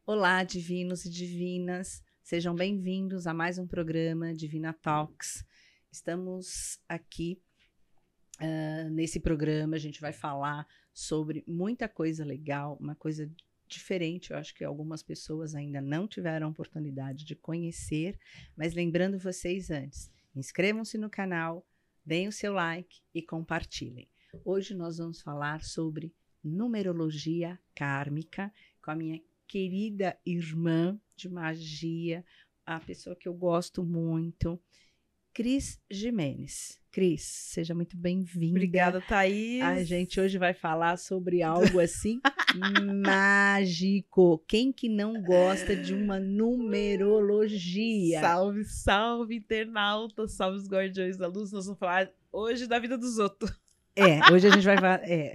Olá, divinos e divinas, sejam bem-vindos a mais um programa Divina Talks. Estamos aqui, nesse programa a gente vai falar sobre muita coisa legal, uma coisa diferente, eu acho que algumas pessoas ainda não tiveram a oportunidade de conhecer, mas lembrando vocês antes, inscrevam-se no canal, deem o seu like e compartilhem. Hoje nós vamos falar sobre numerologia kármica com a minha querida irmã de magia, a pessoa que eu gosto muito, Cris Jimenez. Cris, seja muito bem-vinda. Obrigada, Thaís. A gente hoje vai falar sobre algo assim mágico. Quem que não gosta de uma numerologia? Salve, salve, internauta, salve os guardiões da luz. Nós vamos falar hoje da vida dos outros. Hoje a gente vai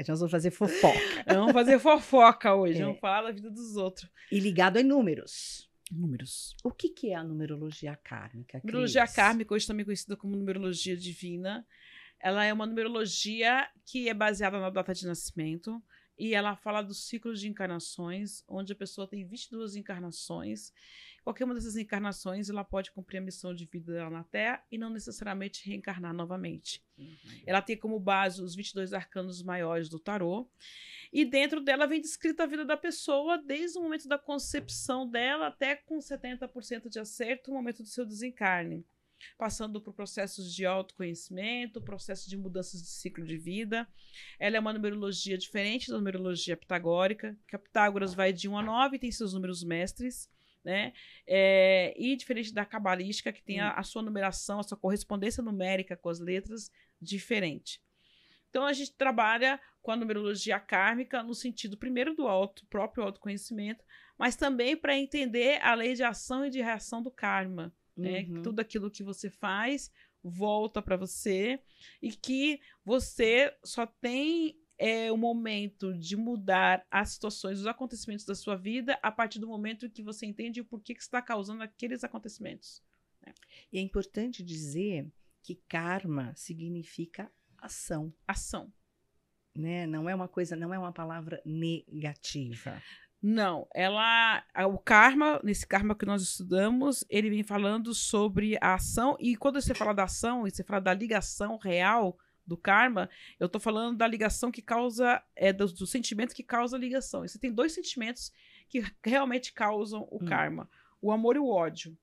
nós vamos fazer fofoca. Vamos fazer fofoca hoje, vamos falar da vida dos outros. E ligado em números. Números. O que é a numerologia kármica, Cris? Numerologia kármica, hoje também conhecida como numerologia divina. Ela é uma numerologia que é baseada na data de nascimento e ela fala dos ciclos de encarnações, onde a pessoa tem 22 encarnações. Qualquer uma dessas encarnações, ela pode cumprir a missão de vida dela na Terra e não necessariamente reencarnar novamente. Ela tem como base os 22 arcanos maiores do tarô. E dentro dela vem descrita a vida da pessoa desde o momento da concepção dela até com 70% de acerto no momento do seu desencarne. Passando por processos de autoconhecimento, processos de mudanças de ciclo de vida. Ela é uma numerologia diferente da numerologia pitagórica, que a Pitágoras vai de 1 a 9 e tem seus números mestres, né? E diferente da cabalística, que tem a sua numeração, a sua correspondência numérica com as letras diferente. Então, a gente trabalha com a numerologia kármica no sentido, primeiro, do próprio autoconhecimento, mas também para entender a lei de ação e de reação do karma. Né? Tudo aquilo que você faz volta para você e que você só tem o momento de mudar as situações, os acontecimentos da sua vida a partir do momento que você entende o porquê que está causando aqueles acontecimentos. Né? E é importante dizer que karma significa ação. Ação. Né? Não é uma coisa, não é uma palavra negativa. Não, o karma, nesse karma que nós estudamos, ele vem falando sobre a ação, e quando você fala da ação, e você fala da ligação real do karma, eu estou falando da ligação que causa, do sentimento que causa a ligação. E você tem dois sentimentos que realmente causam o karma, o amor e o ódio.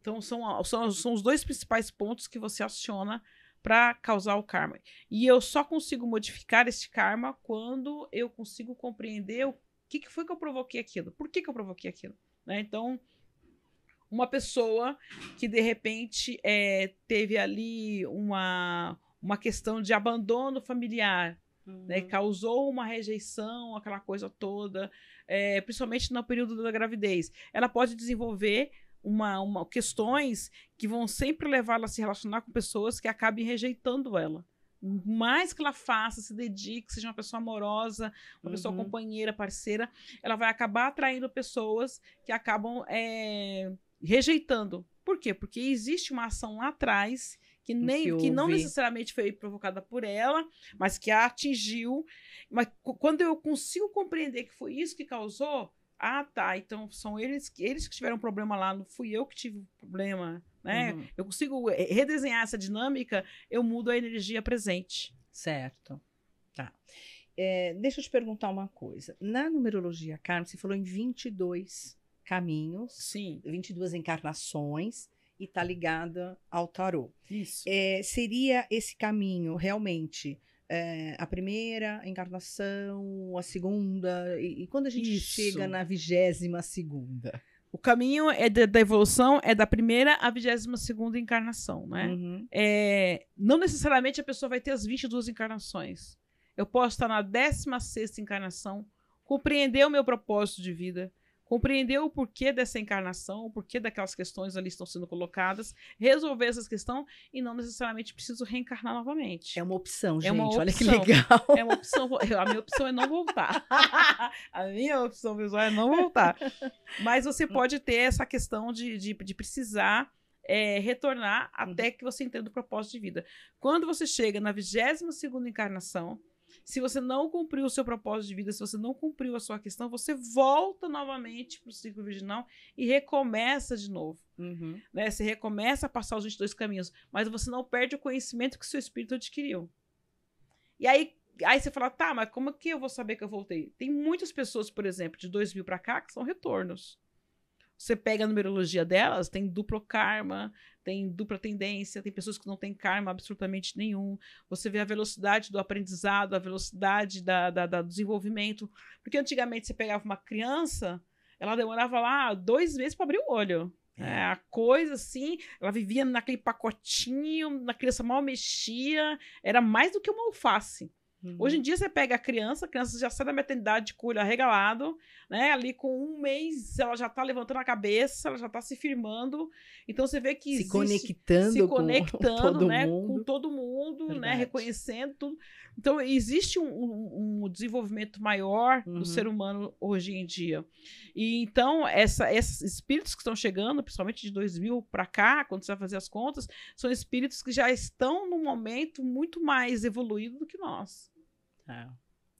Então, são os dois principais pontos que você aciona para causar o karma. E eu só consigo modificar esse karma quando eu consigo compreender o que foi que eu provoquei aquilo? Por que eu provoquei aquilo? Né? Então, uma pessoa que, de repente, teve ali uma questão de abandono familiar, né? Causou uma rejeição, aquela coisa toda, principalmente no período da gravidez. Ela pode desenvolver questões que vão sempre levá-la a se relacionar com pessoas que acabem rejeitando ela. Mais que ela faça, se dedique, seja uma pessoa amorosa, uma pessoa companheira, parceira, ela vai acabar atraindo pessoas que acabam rejeitando. Por quê? Porque existe uma ação lá atrás que não necessariamente foi provocada por ela, mas que a atingiu. Mas quando eu consigo compreender que foi isso que causou, tá, então são eles que tiveram problema lá, não fui eu que tive problema, né? Eu consigo redesenhar essa dinâmica, eu mudo a energia presente. Certo. Tá. Deixa eu te perguntar uma coisa. Na numerologia kármica, você falou em 22 caminhos, sim, 22 encarnações, e está ligada ao tarô. Isso. Seria esse caminho realmente a primeira encarnação, a segunda, e quando a gente chega na 22ª? O caminho da evolução é da primeira à 22ª encarnação, né? Não necessariamente a pessoa vai ter as 22 encarnações. Eu posso estar na 16ª encarnação, compreender o meu propósito de vida, compreender o porquê dessa encarnação, o porquê daquelas questões ali estão sendo colocadas, resolver essas questões e não necessariamente preciso reencarnar novamente. É uma opção, gente. É uma opção. Olha que legal. É uma opção. A minha opção é não voltar. A minha opção visual é não voltar. Mas você pode ter essa questão de precisar retornar até que você entenda o propósito de vida. Quando você chega na 22ª encarnação, Se você não cumpriu o seu propósito de vida, se você não cumpriu a sua questão, você volta novamente para o ciclo virginal e recomeça de novo. Né? Você recomeça a passar os 22 caminhos, mas você não perde o conhecimento que o seu espírito adquiriu. E aí você fala, tá, mas como que eu vou saber que eu voltei? Tem muitas pessoas, por exemplo, de 2000 para cá, que são retornos. Você pega a numerologia delas, tem duplo karma, tem dupla tendência, tem pessoas que não têm karma absolutamente nenhum. Você vê a velocidade do aprendizado, a velocidade do desenvolvimento. Porque antigamente você pegava uma criança, ela demorava lá 2 meses para abrir o olho. A coisa assim, ela vivia naquele pacotinho, a criança mal mexia, era mais do que uma alface. Hoje em dia você pega a criança já sai da maternidade de olho arregalado, né? Ali com 1 mês ela já tá levantando a cabeça, ela já tá se firmando. Então você vê que se conectando com todo né? mundo. Com todo mundo, né? Reconhecendo tudo. Então existe um desenvolvimento maior do ser humano hoje em dia. E então esses espíritos que estão chegando, principalmente de 2000 para cá, quando você vai fazer as contas, são espíritos que já estão num momento muito mais evoluído do que nós.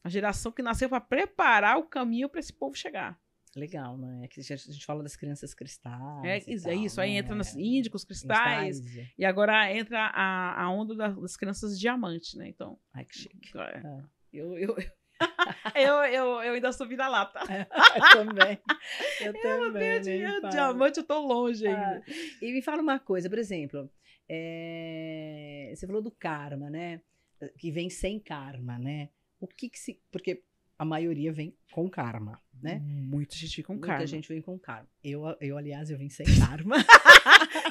A geração que nasceu para preparar o caminho para esse povo chegar. Legal, né? Que a gente fala das crianças cristais. É isso, né? Aí entra nos índicos, cristais. E agora entra a onda das crianças diamante, né? Então. Ai, que chique. Eu ainda sou vira-lata. Eu também. Diamante, eu tô longe ainda. E me fala uma coisa, por exemplo, você falou do karma, né? Que vem sem karma, né? Porque a maioria vem com karma, né? Muita gente vem com karma. Muita gente vem com karma. Aliás, eu vim sem karma.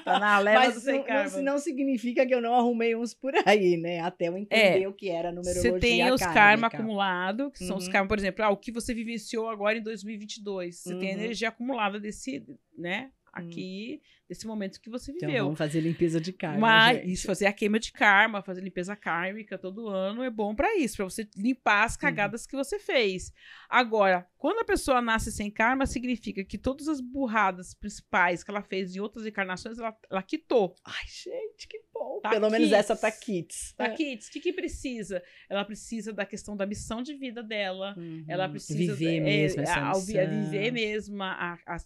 Tá na leva do sem karma. Mas não significa que eu não arrumei uns por aí, né? Até eu entender o que era a numerologia kármica. Você tem os kármica. karma acumulado, que são os karma, por exemplo, o que você vivenciou agora em 2022. Você tem a energia acumulada desse, né? Aqui, desse momento que você viveu. Então, vamos fazer limpeza de karma. Mas isso, fazer a queima de karma, fazer limpeza kármica todo ano é bom pra isso, pra você limpar as cagadas que você fez. Agora, quando a pessoa nasce sem karma, significa que todas as burradas principais que ela fez em outras encarnações, ela quitou. Ai, gente, que bom. Tá Pelo menos essa tá kits. Tá kits. O que precisa? Ela precisa da questão da missão de vida dela. Ela precisa viver mesmo essa missão. Viver mesmo.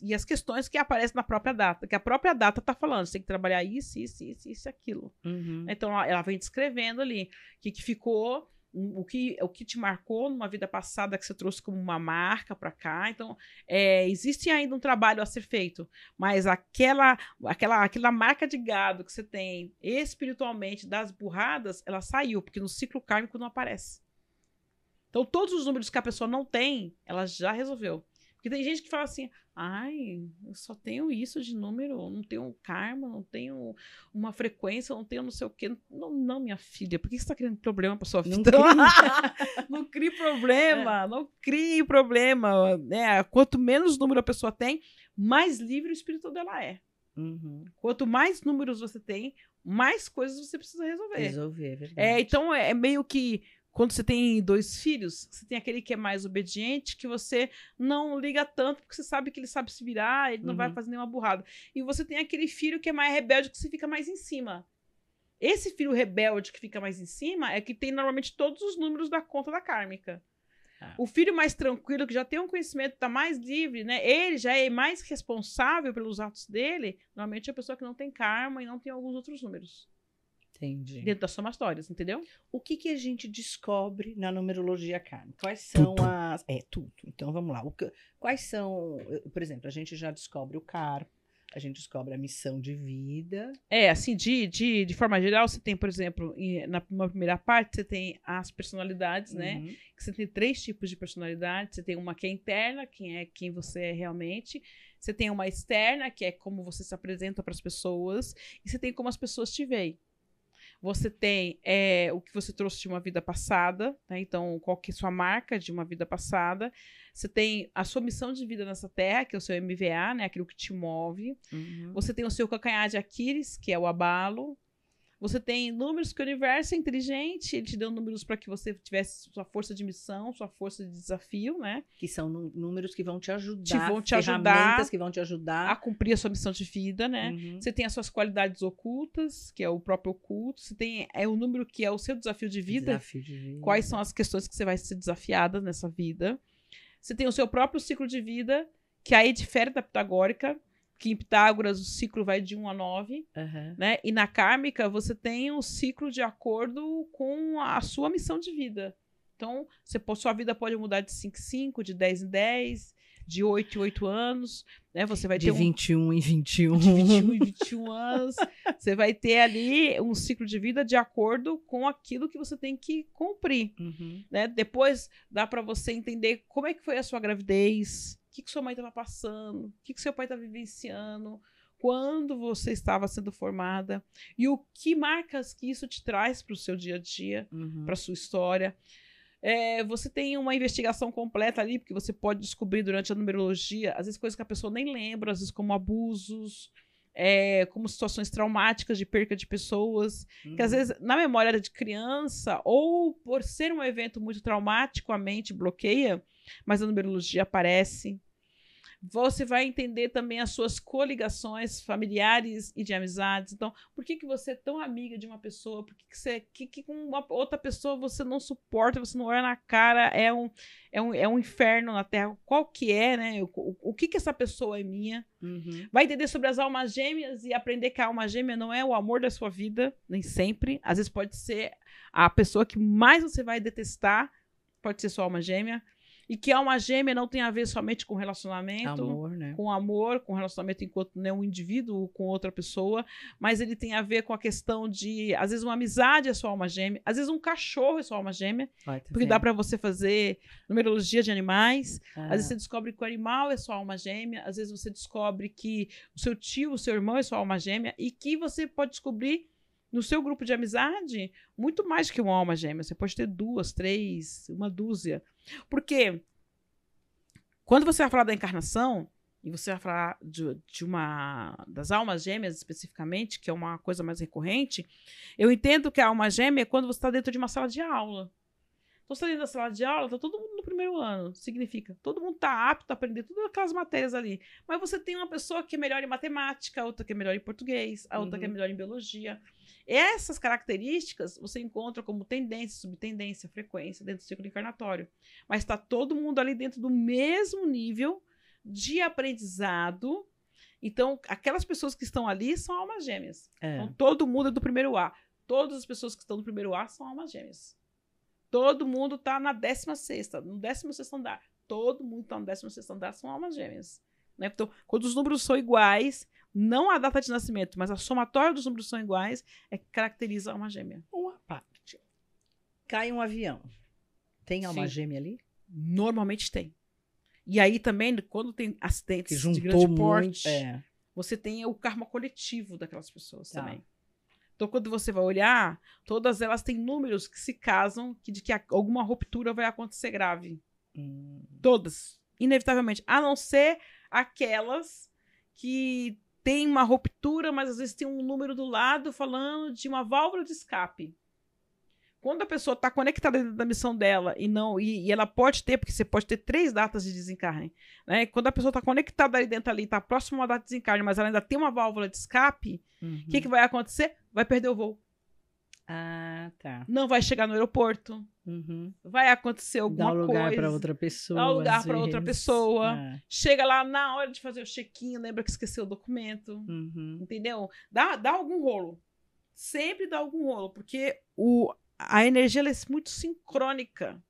E as questões que aparecem na própria data. Que a própria data tá falando. Você tem que trabalhar isso, aquilo. Então, ela vem descrevendo ali. O que ficou... O que te marcou numa vida passada que você trouxe como uma marca para cá. Então, existe ainda um trabalho a ser feito, mas aquela marca de gado que você tem espiritualmente das burradas, ela saiu, porque no ciclo kármico não aparece. Então, todos os números que a pessoa não tem, ela já resolveu. Porque tem gente que fala assim, ai, eu só tenho isso de número, não tenho karma, não tenho uma frequência, não tenho não sei o quê. Não, minha filha, por que você está criando problema para sua vida? Não crie problema, não crie problema. Né? Quanto menos número a pessoa tem, mais livre o espírito dela é. Quanto mais números você tem, mais coisas você precisa resolver. É verdade. Então, é meio que quando você tem 2 filhos, você tem aquele que é mais obediente, que você não liga tanto, porque você sabe que ele sabe se virar, ele não vai fazer nenhuma burrada. E você tem aquele filho que é mais rebelde, que você fica mais em cima. Esse filho rebelde que fica mais em cima é que tem normalmente todos os números da conta da kármica. O filho mais tranquilo, que já tem um conhecimento, está mais livre, né? Ele já é mais responsável pelos atos dele. Normalmente é a pessoa que não tem karma e não tem alguns outros números. Entendi. Dentro das somatórias, entendeu? O que a gente descobre na numerologia kármica? Quais são as... tudo. Então, vamos lá. Quais são... Por exemplo, a gente já descobre o karma, a gente descobre a missão de vida. Assim, de forma geral, você tem, por exemplo, na primeira parte, você tem as personalidades, né? Que você tem 3 tipos de personalidade. Você tem uma que é interna, quem você é realmente. Você tem uma externa, que é como você se apresenta para as pessoas. E você tem como as pessoas te veem. Você tem o que você trouxe de uma vida passada, né? Então, qual que é a sua marca de uma vida passada. Você tem a sua missão de vida nessa terra, que é o seu MVA, né? Aquilo que te move. Você tem o seu calcanhar de Aquiles, que é o abalo. Você tem números que o universo é inteligente, ele te deu números para que você tivesse sua força de missão, sua força de desafio, né? Que são números que vão te ajudar, ferramentas que vão te ajudar a cumprir a sua missão de vida, né? Você tem as suas qualidades ocultas, que é o próprio oculto. Você tem o número que é o seu desafio de vida. Quais são as questões que você vai ser desafiada nessa vida. Você tem o seu próprio ciclo de vida, que aí difere da pitagórica, que em Pitágoras o ciclo vai de 1 a 9, né? E na kármica você tem um ciclo de acordo com a sua missão de vida. Então, sua vida pode mudar de 5 em 5, de 10 em 10, de 8 em 8 anos, né? Você vai ter de 21 em 21. De 21 em 21 anos. Você vai ter ali um ciclo de vida de acordo com aquilo que você tem que cumprir, né? Depois dá para você entender como é que foi a sua gravidez, o que sua mãe estava passando, o que seu pai estava vivenciando, quando você estava sendo formada e o que marcas que isso te traz para o seu dia a dia, para a sua história. Você tem uma investigação completa ali, porque você pode descobrir durante a numerologia, às vezes coisas que a pessoa nem lembra, às vezes como abusos, como situações traumáticas de perca de pessoas, que às vezes na memória de criança, ou por ser um evento muito traumático, a mente bloqueia, mas a numerologia aparece. Você vai entender também as suas coligações familiares e de amizades. Então, por que você é tão amiga de uma pessoa? Por que com uma outra pessoa você não suporta, você não olha na cara? É um inferno na Terra. Qual que é, né? O que essa pessoa é minha? Vai entender sobre as almas gêmeas e aprender que a alma gêmea não é o amor da sua vida, nem sempre. Às vezes pode ser a pessoa que mais você vai detestar, pode ser sua alma gêmea. E que a alma gêmea não tem a ver somente com relacionamento, né? com amor, com relacionamento enquanto né, um indivíduo com outra pessoa, mas ele tem a ver com a questão de, às vezes, uma amizade é sua alma gêmea, às vezes um cachorro é sua alma gêmea, porque dá para você fazer numerologia de animais, às vezes você descobre que o animal é sua alma gêmea, às vezes você descobre que o seu tio, o seu irmão é sua alma gêmea, e que você pode descobrir no seu grupo de amizade, muito mais que uma alma gêmea. Você pode ter 2, 3, uma dúzia. Porque quando você vai falar da encarnação, e você vai falar de uma das almas gêmeas especificamente, que é uma coisa mais recorrente, eu entendo que a alma gêmea é quando você está dentro de uma sala de aula. Então, você está dentro da sala de aula, está todo mundo no primeiro ano. Significa, todo mundo está apto a aprender todas aquelas matérias ali. Mas você tem uma pessoa que é melhor em matemática, a outra que é melhor em português, a outra que é melhor em biologia. Essas características você encontra como tendência, subtendência, frequência dentro do ciclo encarnatório. Mas está todo mundo ali dentro do mesmo nível de aprendizado. Então, aquelas pessoas que estão ali são almas gêmeas. Então, todo mundo é do primeiro A. Todas as pessoas que estão no primeiro A são almas gêmeas. Todo mundo está na 16ª, no 16º andar. Todo mundo está no 16º andar, são almas gêmeas. Né? Então, quando os números são iguais, não a data de nascimento, mas a somatória dos números são iguais, é que caracteriza a alma gêmea. Uma parte. Cai um avião. Tem alma gêmea ali? Normalmente tem. E aí também, quando tem acidentes de grande porte, você tem o karma coletivo daquelas pessoas também. Então, quando você vai olhar, todas elas têm números que se casam de que alguma ruptura vai acontecer grave. Todas. Inevitavelmente. A não ser aquelas que têm uma ruptura, mas às vezes tem um número do lado falando de uma válvula de escape. Quando a pessoa está conectada dentro da missão dela e ela pode ter, porque você pode ter 3 datas de desencarne, né? Quando a pessoa está conectada ali dentro, está próxima a uma data de desencarne, mas ela ainda tem uma válvula de escape, o que vai acontecer? Vai perder o voo. Tá. Não vai chegar no aeroporto. Vai acontecer alguma coisa. Dá lugar para outra pessoa. Dá lugar para outra pessoa. Chega lá na hora de fazer o check-in, lembra que esqueceu o documento. Entendeu? Dá algum rolo. Sempre dá algum rolo, porque a energia ela é muito sincrônica.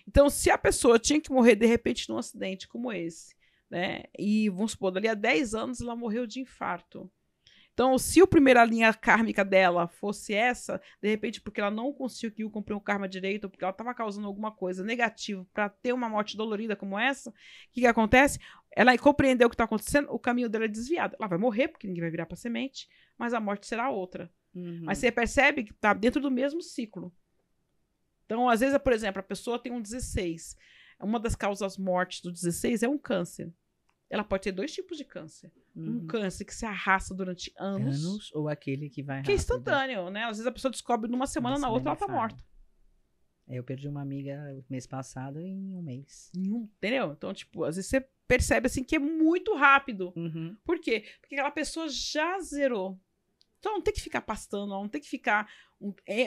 Então, se a pessoa tinha que morrer de repente num acidente como esse, né? E vamos supor, dali a 10 anos ela morreu de infarto. Então, se a primeira linha kármica dela fosse essa, de repente, porque ela não conseguiu cumprir o karma direito, ou porque ela estava causando alguma coisa negativa para ter uma morte dolorida como essa, o que acontece? Ela compreendeu o que está acontecendo, o caminho dela é desviado. Ela vai morrer, porque ninguém vai virar para semente, mas a morte será outra. Mas você percebe que está dentro do mesmo ciclo. Então, às vezes, por exemplo, a pessoa tem um 16. Uma das causas mortes do 16 é um câncer. ela pode ter 2 tipos de câncer. Um Uhum. câncer que se arrasta durante anos, Anos ou aquele que vai que é rápido. instantâneo, né? Às vezes a pessoa descobre numa semana, na outra ela tá fala. morta. Eu perdi uma amiga mês passado em um mês. Entendeu? Então, tipo, às vezes você percebe assim que é muito rápido. Uhum. Por quê? Porque aquela pessoa já zerou. Então não tem que ficar pastando, não tem que ficar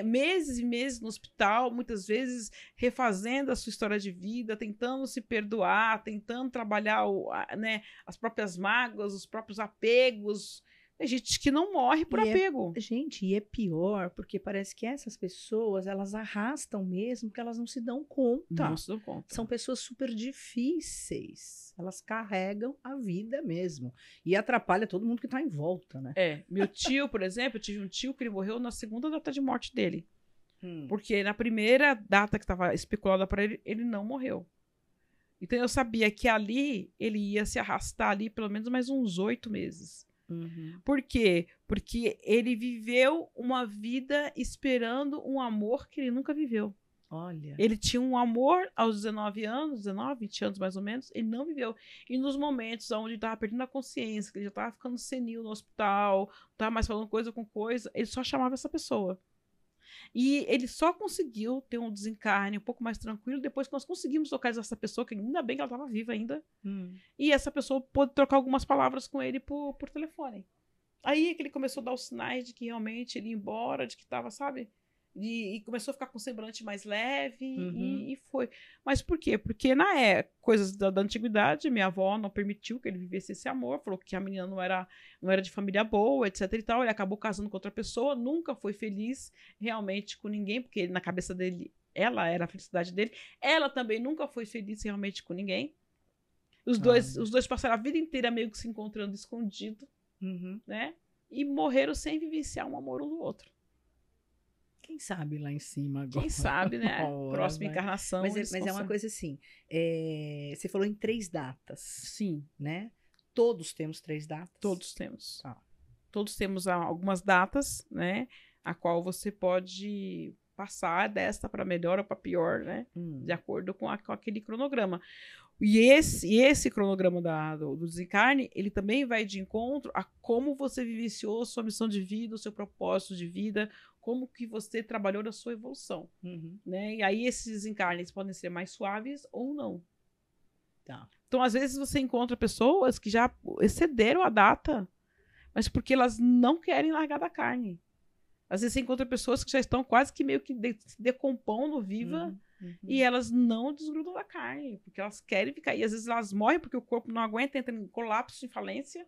meses e meses no hospital, muitas vezes refazendo a sua história de vida, tentando se perdoar, tentando trabalhar né, as próprias mágoas, os próprios apegos. Tem gente que não morre por apego. Gente, e é pior, porque parece que essas pessoas, elas arrastam mesmo, porque elas não se dão conta. Não se dão conta. São pessoas super difíceis. Elas carregam a vida mesmo. E atrapalha todo mundo que está em volta, né? Meu tio, por exemplo, eu tive um tio que ele morreu na segunda data de morte dele. Porque na primeira data que estava especulada para ele, ele não morreu. Então eu sabia que ali ele ia se arrastar ali pelo menos mais uns 8 meses. Uhum. Por quê? Porque ele viveu uma vida esperando um amor que ele nunca viveu. Olha. Ele tinha um amor aos 19 anos, 19, 20 anos mais ou menos, ele não viveu. E nos momentos onde ele estava perdendo a consciência, que ele já estava ficando senil no hospital, não estava mais falando coisa com coisa, ele só chamava essa pessoa. E ele só conseguiu ter um desencarne um pouco mais tranquilo depois que nós conseguimos localizar essa pessoa, que ainda bem que ela estava viva ainda. E essa pessoa pôde trocar algumas palavras com ele por telefone. Aí é que ele começou a dar os sinais de que realmente ele ia embora, de que estava, sabe? E começou a ficar com um semblante mais leve e foi. Mas por quê? Porque coisas da antiguidade, minha avó não permitiu que ele vivesse esse amor, falou que a menina não era de família boa, etc e tal. Ele acabou casando com outra pessoa, nunca foi feliz realmente com ninguém, porque na cabeça dele, ela era a felicidade dele. Ela também nunca foi feliz realmente com ninguém. Os dois passaram a vida inteira meio que se encontrando escondido, né? E morreram sem vivenciar um amor um do outro. Quem sabe lá em cima agora. Quem sabe, né? Próxima encarnação. Mas é uma coisa assim. Você falou em 3 datas. Sim. Né? Todos temos 3 datas? Todos temos. Ah. Todos temos algumas datas, né? A qual você pode passar desta para melhor ou para pior, né? De acordo com aquele cronograma. E esse cronograma do desencarne, ele também vai de encontro a como você vivenciou sua missão de vida, o seu propósito de vida, como que você trabalhou na sua evolução. Né? E aí esses desencarnes podem ser mais suaves ou não. Tá. Então, às vezes, você encontra pessoas que já excederam a data, mas porque elas não querem largar da carne. Às vezes, você encontra pessoas que já estão quase que meio que se decompondo viva, e elas não desgrudam da carne, porque elas querem ficar. E às vezes elas morrem porque o corpo não aguenta, entra em colapso, em falência,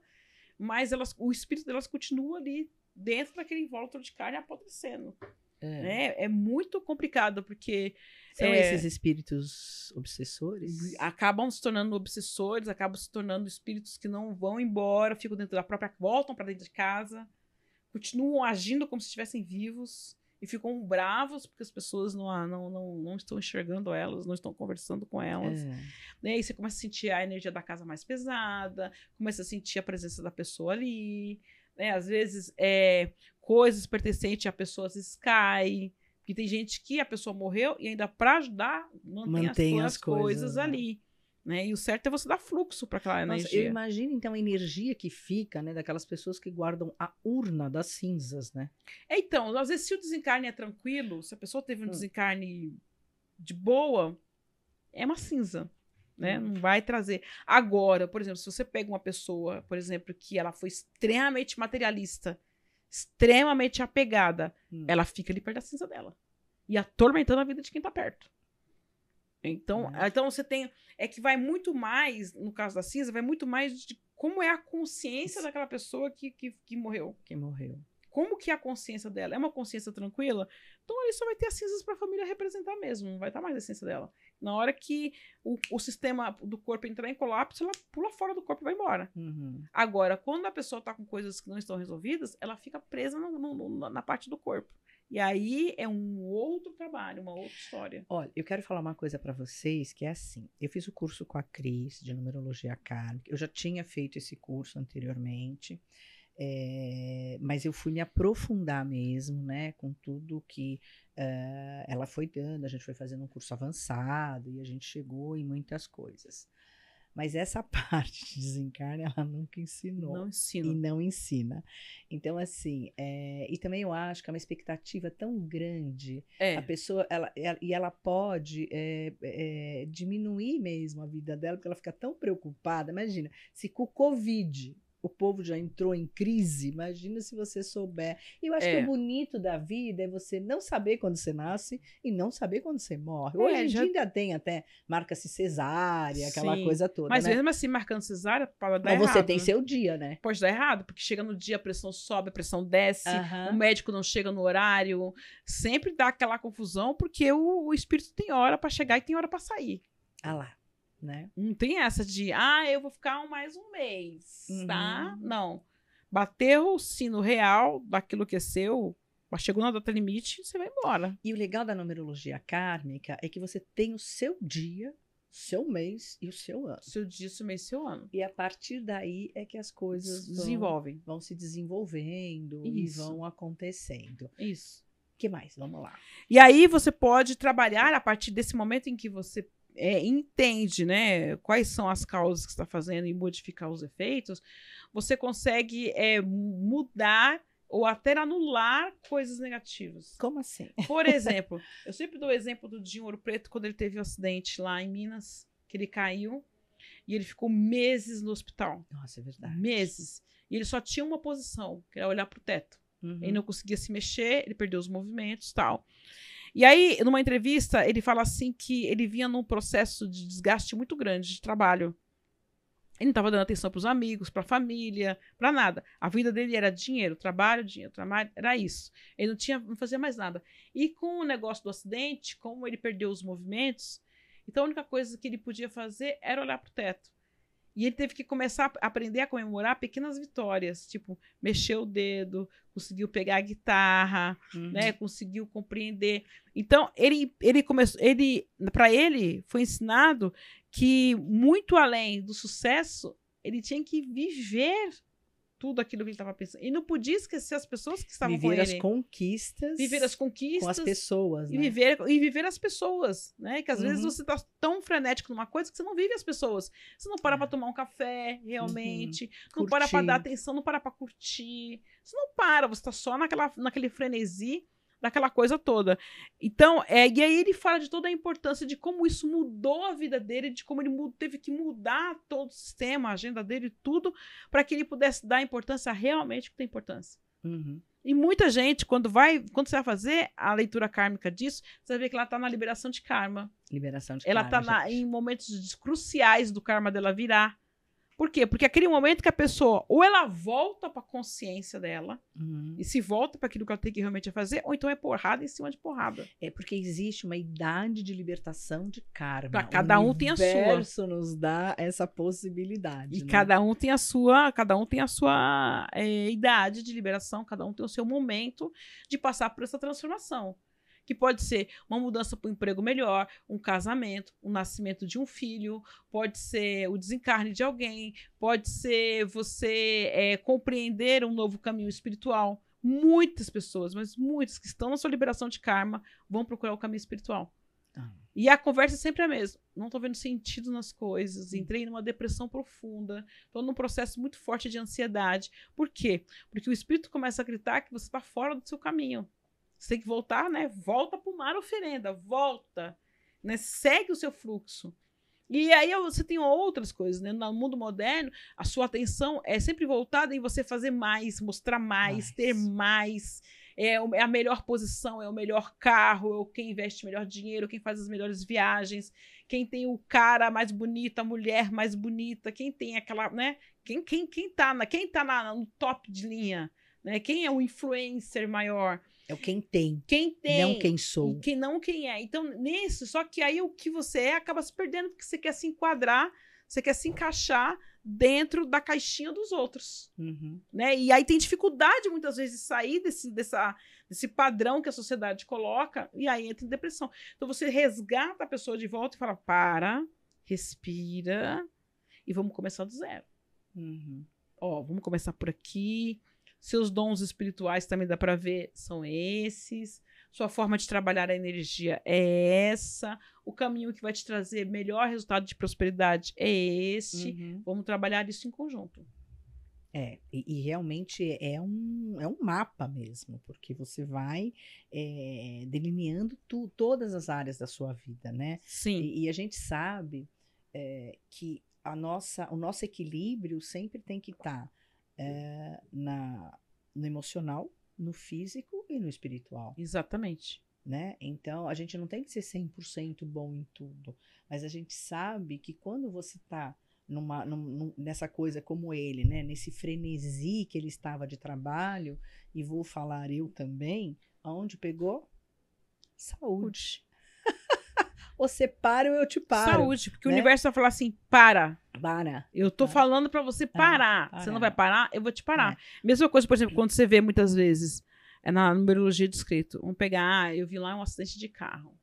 mas o espírito delas continua ali dentro daquele invólucro de carne apodrecendo. É muito complicado, porque são esses espíritos obsessores? Acabam se tornando obsessores, acabam se tornando espíritos que não vão embora, ficam dentro da própria, voltam para dentro de casa, continuam agindo como se estivessem vivos. E ficam bravos porque as pessoas não estão enxergando elas, não estão conversando com elas. Né? E você começa a sentir a energia da casa mais pesada, começa a sentir a presença da pessoa ali. Né? Às vezes, coisas pertencentes a pessoas caem. Porque tem gente que a pessoa morreu e ainda para ajudar mantém as coisas ali. Né? E o certo é você dar fluxo para aquela energia. Eu imagino, então, a energia que fica, né, daquelas pessoas que guardam a urna das cinzas, né? Então, às vezes, se o desencarne é tranquilo, se a pessoa teve um desencarne de boa, é uma cinza, né? Não vai trazer. Agora, por exemplo, se você pega uma pessoa, por exemplo, que ela foi extremamente materialista, extremamente apegada, ela fica ali perto da cinza dela. E atormentando a vida de quem tá perto. Então você tem... É que vai muito mais, no caso da cinza, vai muito mais de como é a consciência daquela pessoa que morreu. Que morreu. Como que é a consciência dela? É uma consciência tranquila? Então ele só vai ter as cinzas para a família representar mesmo. Não vai estar mais a essência dela. Na hora que o sistema do corpo entrar em colapso, ela pula fora do corpo e vai embora. Agora, quando a pessoa está com coisas que não estão resolvidas, ela fica presa na parte do corpo. E aí é um outro trabalho, uma outra história. Olha, eu quero falar uma coisa para vocês que é assim. Eu fiz o curso com a Cris de numerologia kármica. Eu já tinha feito esse curso anteriormente, mas eu fui me aprofundar mesmo, né, com tudo que ela foi dando. A gente foi fazendo um curso avançado e a gente chegou em muitas coisas. Mas essa parte de desencarne, ela nunca ensinou. Não ensino. E não ensina. Então, assim, e também eu acho que é uma expectativa tão grande. A pessoa, ela pode diminuir mesmo a vida dela, porque ela fica tão preocupada. Imagina, se com o Covid o povo já entrou em crise, imagina se você souber. E eu acho que o bonito da vida é você não saber quando você nasce e não saber quando você morre. Hoje em dia ainda tem até marca-se cesárea, aquela coisa toda, mas né? mesmo assim, marcando cesárea, pode dar Mas errado. você tem seu dia, né? Pode dar errado, porque chega no dia, a pressão sobe, a pressão desce, o médico não chega no horário, sempre dá aquela confusão, porque o espírito tem hora para chegar e tem hora para sair. Ah lá. Né? Não tem essa de, eu vou ficar mais um mês, tá? Não. Bateu o sino real daquilo que é seu, chegou na data limite, você vai embora. E o legal da numerologia kármica é que você tem o seu dia, seu mês e o seu ano. Seu dia, seu mês, seu ano. E a partir daí é que as coisas vão se desenvolvendo e vão acontecendo. Isso. O que mais? Vamos lá. E aí você pode trabalhar a partir desse momento em que você entende, né, quais são as causas que está fazendo e modificar os efeitos, você consegue mudar ou até anular coisas negativas. Como assim? Por exemplo, eu sempre dou o exemplo do Dinho Ouro Preto, quando ele teve um acidente lá em Minas, que ele caiu e ele ficou meses no hospital. Nossa, é verdade. Meses. E ele só tinha uma posição, que era olhar para o teto. Ele não conseguia se mexer, ele perdeu os movimentos e tal. E aí, numa entrevista, ele fala assim que ele vinha num processo de desgaste muito grande de trabalho. Ele não estava dando atenção para os amigos, para a família, para nada. A vida dele era dinheiro, trabalho, era isso. Ele não fazia mais nada. E com o negócio do acidente, como ele perdeu os movimentos, então a única coisa que ele podia fazer era olhar para o teto. E ele teve que começar a aprender a comemorar pequenas vitórias, tipo, mexer o dedo, conseguiu pegar a guitarra, né, conseguiu compreender. Então, para ele foi ensinado que muito além do sucesso, ele tinha que viver tudo aquilo que ele estava pensando. E não podia esquecer as pessoas que estavam com ele. Viver as conquistas com as pessoas, né? E viver as pessoas, né? Que às vezes você está tão frenético numa coisa que você não vive as pessoas. Você não para para tomar um café, realmente. Não para para dar atenção, não para para curtir. Você não para, você está só naquele frenesi daquela coisa toda. Então, e aí ele fala de toda a importância de como isso mudou a vida dele, de como ele teve que mudar todo o sistema, a agenda dele, tudo, para que ele pudesse dar importância realmente que tem importância. E muita gente, quando você vai fazer a leitura kármica disso, você vai ver que ela está na liberação de karma. Ela está em momentos cruciais do karma dela virar. Por quê? Porque aquele momento que a pessoa, ou ela volta para a consciência dela, e se volta para aquilo que ela tem que realmente fazer, ou então é porrada em cima de porrada. É porque existe uma idade de libertação de karma. Pra cada um tem a sua. O universo nos dá essa possibilidade. E né? cada um tem a sua idade de liberação, cada um tem o seu momento de passar por essa transformação. Que pode ser uma mudança para um emprego melhor, um casamento, o nascimento de um filho, pode ser o desencarne de alguém, pode ser você compreender um novo caminho espiritual. Muitas pessoas, mas muitas que estão na sua liberação de karma, vão procurar o caminho espiritual. E a conversa é sempre a mesma. Não estou vendo sentido nas coisas, entrei numa depressão profunda, estou num processo muito forte de ansiedade. Por quê? Porque o espírito começa a gritar que você está fora do seu caminho. Você tem que voltar, né? Volta para o mar oferenda, volta, né? Segue o seu fluxo. E aí você tem outras coisas, né? No mundo moderno, a sua atenção é sempre voltada em você fazer mais, mostrar mais, ter mais. É a melhor posição, é o melhor carro, é quem investe melhor dinheiro, quem faz as melhores viagens, quem tem o cara mais bonito, a mulher mais bonita, quem tem aquela, né? Quem tá no top de linha, né? Quem é o influencer maior? É o quem tem. Quem tem. Não quem sou. Não quem é. Então, nisso, só que aí o que você acaba se perdendo, porque você quer se enquadrar, você quer se encaixar dentro da caixinha dos outros. Né? E aí tem dificuldade, muitas vezes, de sair desse padrão que a sociedade coloca, e aí entra em depressão. Então, você resgata a pessoa de volta e fala, respira, e vamos começar do zero. Vamos começar por aqui. Seus dons espirituais também dá para ver, são esses. Sua forma de trabalhar a energia é essa. O caminho que vai te trazer melhor resultado de prosperidade é este. Vamos trabalhar isso em conjunto. E realmente é um mapa mesmo, porque você vai delineando todas as áreas da sua vida, né? Sim. E a gente sabe que o nosso equilíbrio sempre tem que estar no emocional, no físico e no espiritual. Exatamente. Né? Então, a gente não tem que ser 100% bom em tudo, mas a gente sabe que quando você está nessa coisa como ele, né? Nesse frenesi que ele estava de trabalho, e vou falar eu também, aonde pegou? Saúde. Você para ou eu te paro. Saúde, porque né? o universo vai falar assim, para. Eu tô para. falando pra você parar. Você não vai parar, eu vou te parar. Mesma coisa, por exemplo, quando você vê muitas vezes, na numerologia descrito, vamos pegar, eu vi lá um acidente de carro.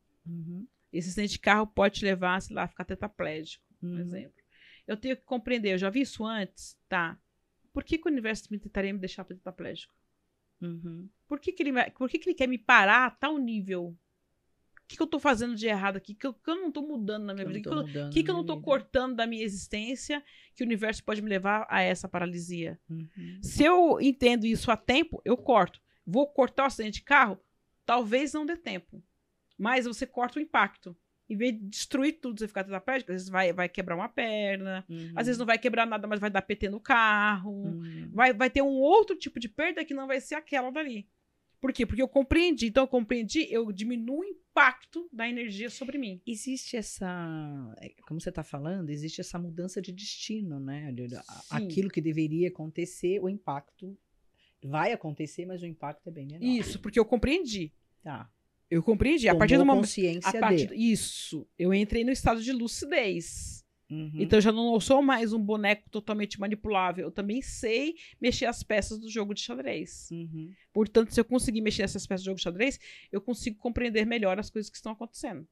Esse acidente de carro pode te levar, sei lá, a ficar tetraplégico, por exemplo. Eu tenho que compreender, eu já vi isso antes, tá? Por que o universo tentaria me deixar tetraplégico? Por que ele quer me parar a tal nível? O que eu tô fazendo de errado aqui? Que eu não tô mudando na minha vida? O que eu não tô cortando da minha existência que o universo pode me levar a essa paralisia? Se eu entendo isso a tempo, eu corto. Vou cortar o acidente de carro? Talvez não dê tempo. Mas você corta o impacto. Em vez de destruir tudo, você ficar tetraplégico, às vezes vai quebrar uma perna, às vezes não vai quebrar nada, mas vai dar PT no carro, vai ter um outro tipo de perda que não vai ser aquela dali. Por quê? Porque eu compreendi. Então, eu diminuo o impacto da energia sobre mim. Existe como você está falando, existe essa mudança de destino, né? Aquilo que deveria acontecer, o impacto vai acontecer, mas o impacto é bem menor. Isso, porque eu compreendi. Tá. Eu compreendi. A partir do momento. Consciência Isso. Eu entrei no estado de lucidez. Então eu já não sou mais um boneco totalmente manipulável. Eu também sei mexer as peças do jogo de xadrez. Portanto, se eu conseguir mexer essas peças do jogo de xadrez, eu consigo compreender melhor as coisas que estão acontecendo.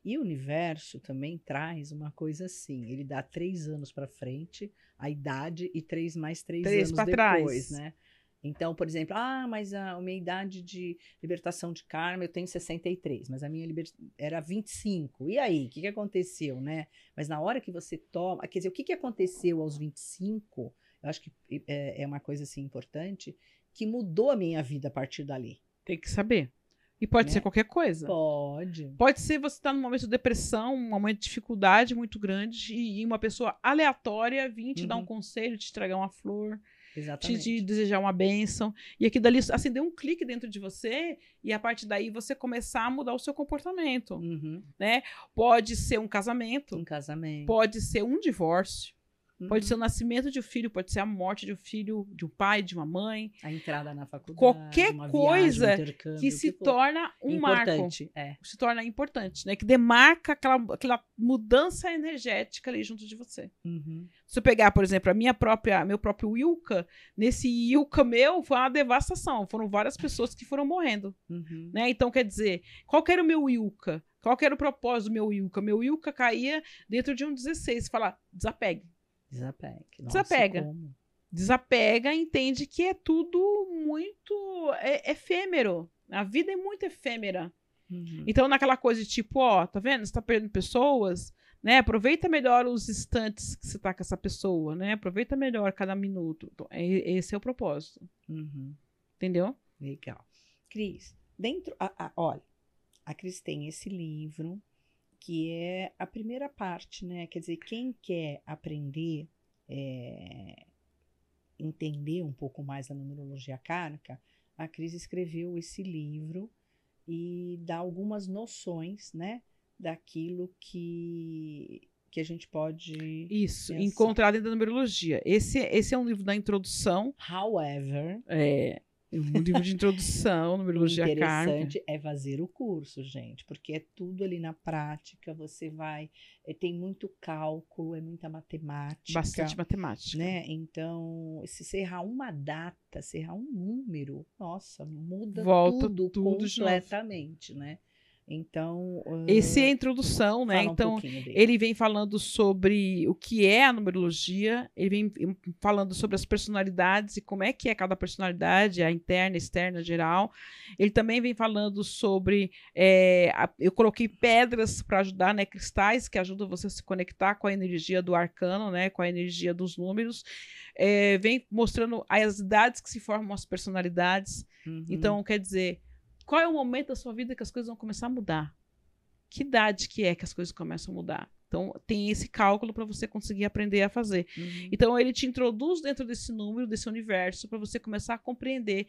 E o universo também traz uma coisa assim. Ele dá 3 anos para frente, a idade, e 3 mais 3 anos depois, trás. né? Então, por exemplo, mas a minha idade de libertação de karma, eu tenho 63, mas a minha era 25. E aí, o que aconteceu, né? Mas na hora que você toma... Quer dizer, o que aconteceu aos 25, eu acho que é uma coisa assim importante, que mudou a minha vida a partir dali. Tem que saber. E pode ser qualquer coisa. Pode. Pode ser você estar num momento de depressão, um momento de dificuldade muito grande, e uma pessoa aleatória vir te dar um conselho, te entregar uma flor... Exatamente. Te desejar uma bênção. E aqui dali acender um clique dentro de você e a partir daí você começar a mudar o seu comportamento. Né? Pode ser um casamento. Pode ser um divórcio. Pode ser o nascimento de um filho, pode ser a morte de um filho, de um pai, de uma mãe. A entrada na faculdade. Qualquer coisa que se torna um marco. Se torna importante, né? Que demarca aquela mudança energética ali junto de você. Se eu pegar, por exemplo, meu próprio Wilca, nesse Wilca meu foi uma devastação. Foram várias pessoas que foram morrendo. Né? Então, quer dizer, qual que era o meu Wilca? Qual que era o propósito do meu Wilca? Meu Wilca caía dentro de um 16. Fala, desapegue. Desapega. Como? Desapega, entende que é tudo muito efêmero. A vida é muito efêmera. Então, naquela coisa de tipo, tá vendo? Você tá perdendo pessoas, né? Aproveita melhor os instantes que você tá com essa pessoa, né? Aproveita melhor cada minuto. Então, esse é o propósito. Entendeu? Legal. Cris, olha, a Cris tem esse livro, que é a primeira parte, né? Quer dizer, quem quer aprender, entender um pouco mais da numerologia kármica, a Cris escreveu esse livro e dá algumas noções, né? Daquilo que a gente pode... Isso, encontrar dentro da numerologia. Esse é um livro da introdução. However... Um livro de introdução, numerologia kármica. O interessante é fazer o curso, gente, porque é tudo ali na prática, você vai... tem muito cálculo, é muita matemática. Bastante matemática. Né? Então, se você errar uma data, se errar um número, nossa, muda tudo completamente, né? Então, essa é a introdução, né? fala um Então, pouquinho dele. ele vem falando sobre o que é a numerologia, ele vem falando sobre as personalidades e como é que é cada personalidade, a interna, externa, geral. Ele também vem falando sobre, eu coloquei pedras para ajudar, né? Cristais que ajudam você a se conectar com a energia do arcano, né? Com a energia dos números. Vem mostrando as idades que se formam as personalidades. Uhum. Então, quer dizer, qual é o momento da sua vida que as coisas vão começar a mudar? Que idade que é que as coisas começam a mudar? Então, tem esse cálculo para você conseguir aprender a fazer. Uhum. Então, ele te introduz dentro desse número, desse universo, para você começar a compreender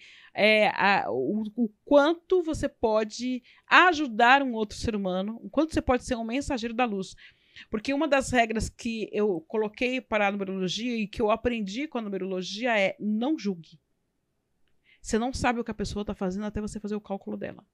o quanto você pode ajudar um outro ser humano, o quanto você pode ser um mensageiro da luz. Porque uma das regras que eu coloquei para a numerologia e que eu aprendi com a numerologia é não julgue. Você não sabe o que a pessoa está fazendo até você fazer o cálculo dela.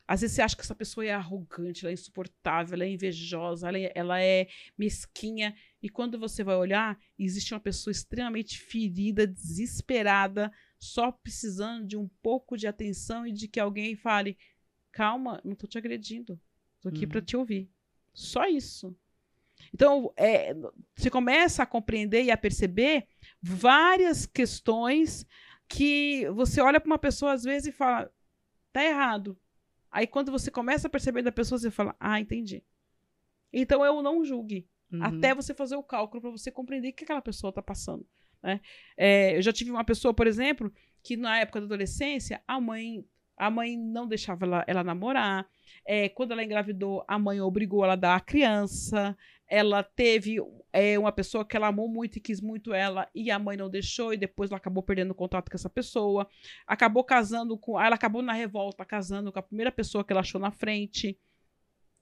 Às vezes você acha que essa pessoa é arrogante, ela é insuportável, ela é invejosa, ela é mesquinha. E quando você vai olhar, existe uma pessoa extremamente ferida, desesperada, só precisando de um pouco de atenção e de que alguém fale: calma, não estou te agredindo, estou aqui para te ouvir. Só isso. Então, você começa a compreender e a perceber várias questões que você olha para uma pessoa às vezes e fala: tá errado. Aí quando você começa a perceber da pessoa, você fala: ah, entendi. Então eu não julgue. Até você fazer o cálculo para você compreender o que aquela pessoa está passando. Né? Eu já tive uma pessoa, por exemplo, que na época da adolescência, a mãe não deixava ela namorar. Quando ela engravidou, a mãe obrigou ela a dar a criança. Ela teve uma pessoa que ela amou muito e quis muito ela, e a mãe não deixou, e depois ela acabou perdendo contato com essa pessoa. Ela acabou na revolta casando com a primeira pessoa que ela achou na frente.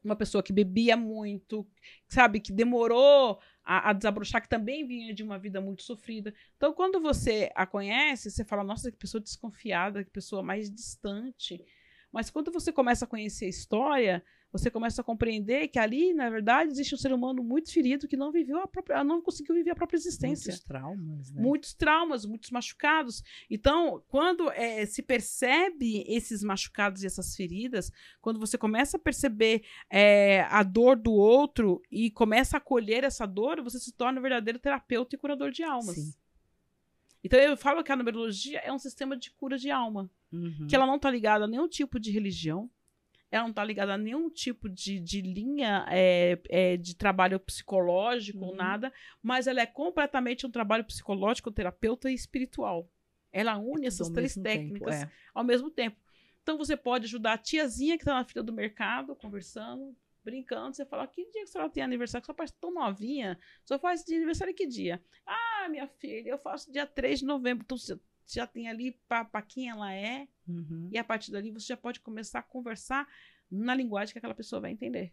Uma pessoa que bebia muito, sabe, que demorou a desabrochar, que também vinha de uma vida muito sofrida. Então, quando você a conhece, você fala: nossa, que pessoa desconfiada, que pessoa mais distante. Mas quando você começa a conhecer a história, você começa a compreender que ali, na verdade, existe um ser humano muito ferido que não conseguiu viver a própria existência. Muitos traumas, né? Muitos traumas, muitos machucados. Então, quando se percebe esses machucados e essas feridas, quando você começa a perceber a dor do outro e começa a acolher essa dor, você se torna um verdadeiro terapeuta e curador de almas. Sim. Então, eu falo que a numerologia é um sistema de cura de alma. Que ela não está ligada a nenhum tipo de religião, ela não está ligada a nenhum tipo de linha de trabalho psicológico ou nada, mas ela é completamente um trabalho psicológico, terapeuta e espiritual. Ela une essas três técnicas ao mesmo tempo. Então, você pode ajudar a tiazinha que está na fila do mercado, conversando, brincando. Você fala: que dia que a senhora tem aniversário? Sua parte tão novinha. Só faz de aniversário que dia? Ah, minha filha, eu faço dia 3 de novembro. Então, você já tem ali para quem ela é. E a partir dali você já pode começar a conversar na linguagem que aquela pessoa vai entender.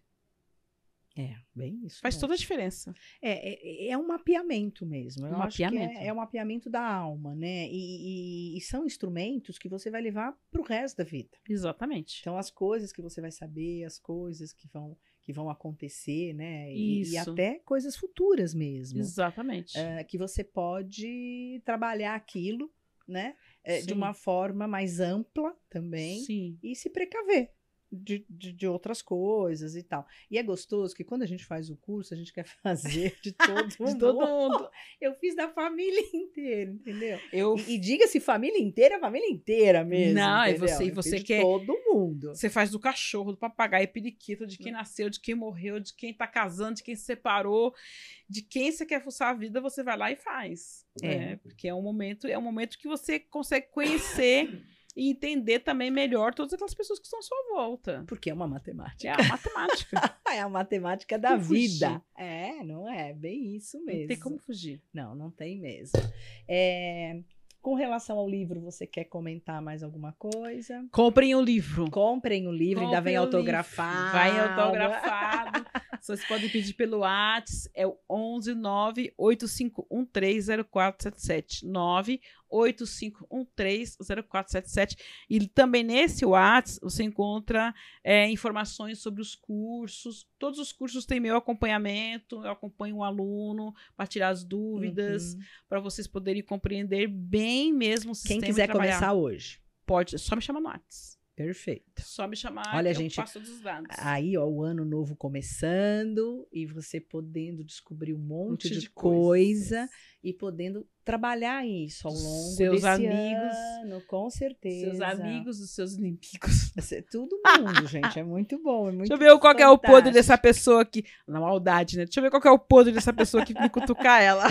Bem isso. Faz toda a diferença. É um mapeamento mesmo. Eu acho que mapeamento. é um mapeamento da alma, né? E são instrumentos que você vai levar para o resto da vida. Exatamente. Então, as coisas que você vai saber, as coisas que vão acontecer, né? Isso. E até coisas futuras mesmo. Exatamente. Que você pode trabalhar aquilo, né? Sim. De uma forma mais ampla também. Sim. E se precaver de outras coisas e tal. E é gostoso que quando a gente faz o curso, a gente quer fazer de todo mundo. De todo mundo. Eu fiz da família inteira, entendeu? E diga-se família inteira mesmo. Não, entendeu? e você de quer todo mundo. Você faz do cachorro, do papagaio, periquito, de quem nasceu, de quem morreu, de quem tá casando, de quem se separou, de quem você quer fuçar a vida, você vai lá e faz. Porque é um momento que você consegue conhecer e entender também melhor todas aquelas pessoas que estão à sua volta. Porque é uma matemática. É a matemática. É a matemática da vida. Fugir. Não é? Bem isso mesmo. Não tem como fugir. Não tem mesmo. Com relação ao livro, você quer comentar mais alguma coisa? Comprem o livro. Comprem o livro, ainda vem autografado. Vai autografado. Vocês podem pedir pelo WhatsApp, é o 11985130477. 985130477. E também nesse WhatsApp você encontra informações sobre os cursos. Todos os cursos têm meu acompanhamento, eu acompanho um aluno para tirar as dúvidas, para vocês poderem compreender bem mesmo o sistema. Quem quiser começar hoje. Pode, só me chama no WhatsApp. Perfeito. Só me chamar Olha, que gente, eu passo todos os dados. Aí, ó, o ano novo começando e você podendo descobrir um monte de coisas. coisa e podendo trabalhar isso ao longo Seus desse amigos, ano, com certeza. Seus amigos, os seus inimigos. Todo mundo, gente, é muito bom, é muito Deixa eu ver qual que é o podre fantástico. dessa pessoa aqui. Na maldade, né? Deixa eu ver qual que é o podre dessa pessoa que me cutucar ela.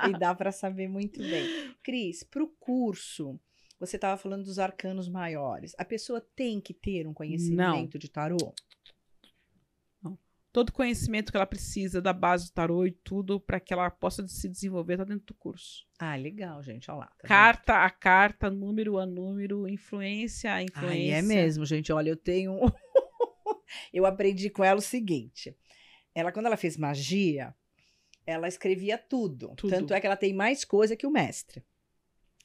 E dá para saber muito bem. Cris, pro curso, você estava falando dos arcanos maiores. A pessoa tem que ter um conhecimento de tarô? Não. Todo conhecimento que ela precisa da base do tarô e tudo para que ela possa se desenvolver tá dentro do curso. Ah, legal, gente. Olha lá. Tá carta vendo? A carta, número a número, influência a influência. Ah, é mesmo, gente. Olha, eu tenho... eu aprendi com ela o seguinte. Ela, quando ela fez magia, ela escrevia tudo. Tanto é que ela tem mais coisa que o mestre.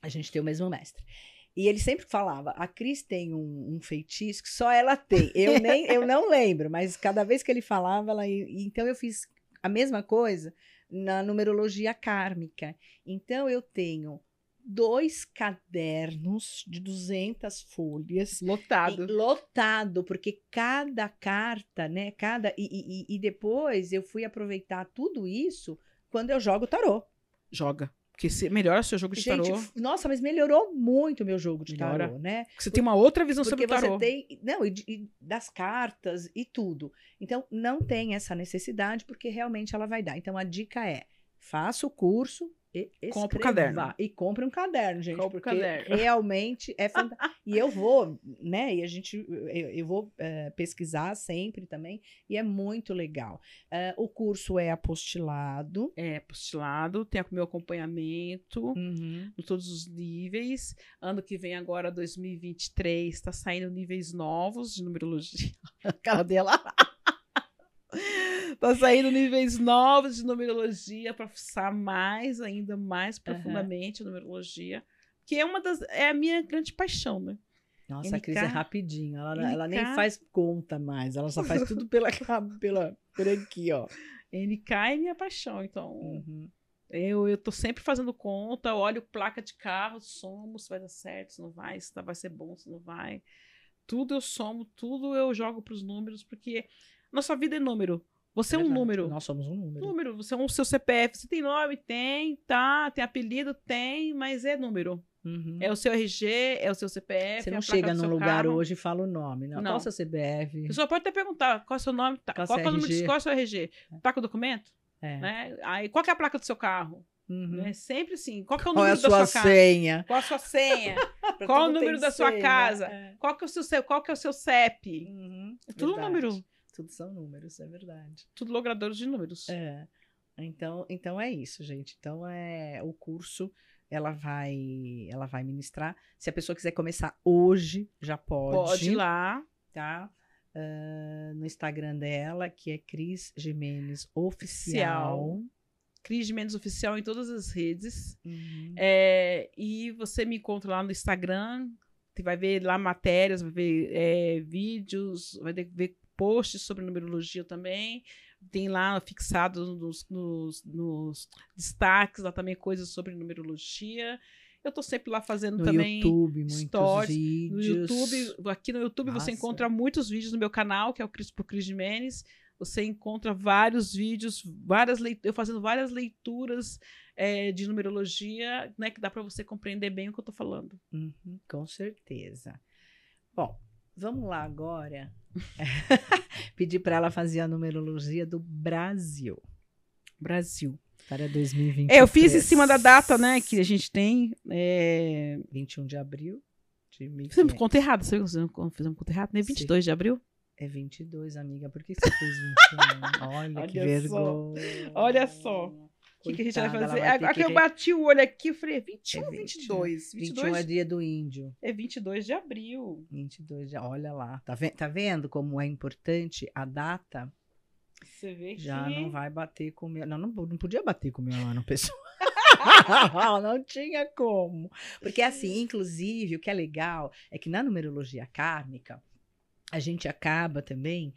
A gente tem o mesmo mestre. E ele sempre falava, a Cris tem um feitiço que só ela tem. Eu não lembro, mas cada vez que ele falava, então eu fiz a mesma coisa na numerologia kármica. Então eu tenho 2 cadernos de 200 folhas. Lotado, porque cada carta, né? E depois eu fui aproveitar tudo isso quando eu jogo tarô. Joga. Porque melhora o seu jogo de tarô. Nossa, mas melhorou muito o meu jogo de tarô, né? Você tem uma outra visão sobre o tarô. Porque você tem... Não, e das cartas e tudo. Então, não tem essa necessidade, porque realmente ela vai dar. Então, a dica é, faça o curso e compre um caderno. E compre um caderno, gente. Porque realmente é fantástico. E eu vou, né? E eu vou pesquisar sempre também. E é muito legal. O curso é apostilado. É apostilado. Tem o meu acompanhamento em todos os níveis. Ano que vem, agora, 2023, está saindo níveis novos de numerologia. A cara dela. Tá saindo níveis novos de numerologia para fuçar ainda mais profundamente a numerologia, que é a minha grande paixão, né? Nossa, a Cris é rapidinho, ela nem faz conta mais, ela só faz tudo por aqui, ó. NK é minha paixão, então eu tô sempre fazendo conta, olho placa de carro, somo se vai dar certo, se não vai, se vai ser bom, se não vai. Tudo eu somo, tudo eu jogo pros números, porque nossa vida é número. Você é um número. Nós somos um número. Você é o seu CPF. Você tem nome? Tem, tá. Tem apelido? Tem, mas é número. É o seu RG, é o seu CPF. Você não chega num lugar hoje e fala o nome, não. Qual é o seu CPF? Você só pode até perguntar qual é o seu nome, tá. Qual é o número, qual é o seu RG? Tá com o documento? Né? Aí, qual que é a placa do seu carro? É sempre assim. Qual que é o número da sua casa? Senha? Qual a sua senha? Qual o número da sua casa? Qual que é o seu CEP? É tudo um número. Tudo são números, é verdade. Tudo logradores de números. Então é isso, gente. Então o curso ela vai ministrar. Se a pessoa quiser começar hoje, já pode. Pode ir lá. Tá? No Instagram dela, que é Cris Gimenez Oficial. Cris Gimenez Oficial em todas as redes. E você me encontra lá no Instagram. Você vai ver lá matérias, vai ver vídeos, vai ver posts sobre numerologia também. Tem lá fixado nos destaques lá também coisas sobre numerologia. Eu tô sempre lá fazendo também YouTube, muitos vídeos. Aqui no YouTube você encontra muitos vídeos no meu canal, que é o Cris Gimenez. Você encontra vários vídeos, eu fazendo várias leituras de numerologia, né, que dá para você compreender bem o que eu tô falando. Com certeza. Bom, vamos lá agora. Pedir para ela fazer a numerologia do Brasil. Para 2023. Eu fiz em cima da data, né, que a gente tem. 21 de abril de 1500. Fizemos conta errada, fizemos conta errada, né? 22 de abril? É 22, amiga. Por que você fez 21? Olha que vergonha. Olha só. O que a gente vai fazer? Agora que eu bati o olho aqui, eu falei, 21 ou 22? 21 é dia do índio. É 22 de abril. 22 de... Olha lá. Tá vendo como é importante a data? Você vê que... Já não vai bater com o meu... Não podia bater com o meu ano, pessoal. Não tinha como. Porque assim, inclusive, o que é legal é que na numerologia kármica, a gente acaba também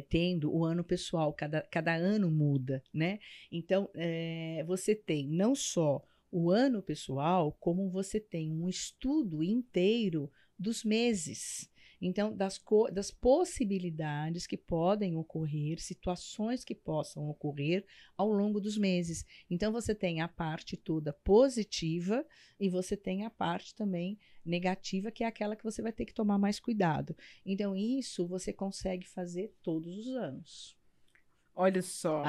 tendo o ano pessoal, cada ano muda, né? Então, você tem não só o ano pessoal, como você tem um estudo inteiro dos meses. Então, das possibilidades que podem ocorrer, situações que possam ocorrer ao longo dos meses. Então, você tem a parte toda positiva e você tem a parte também negativa, que é aquela que você vai ter que tomar mais cuidado. Então, isso você consegue fazer todos os anos. Olha só.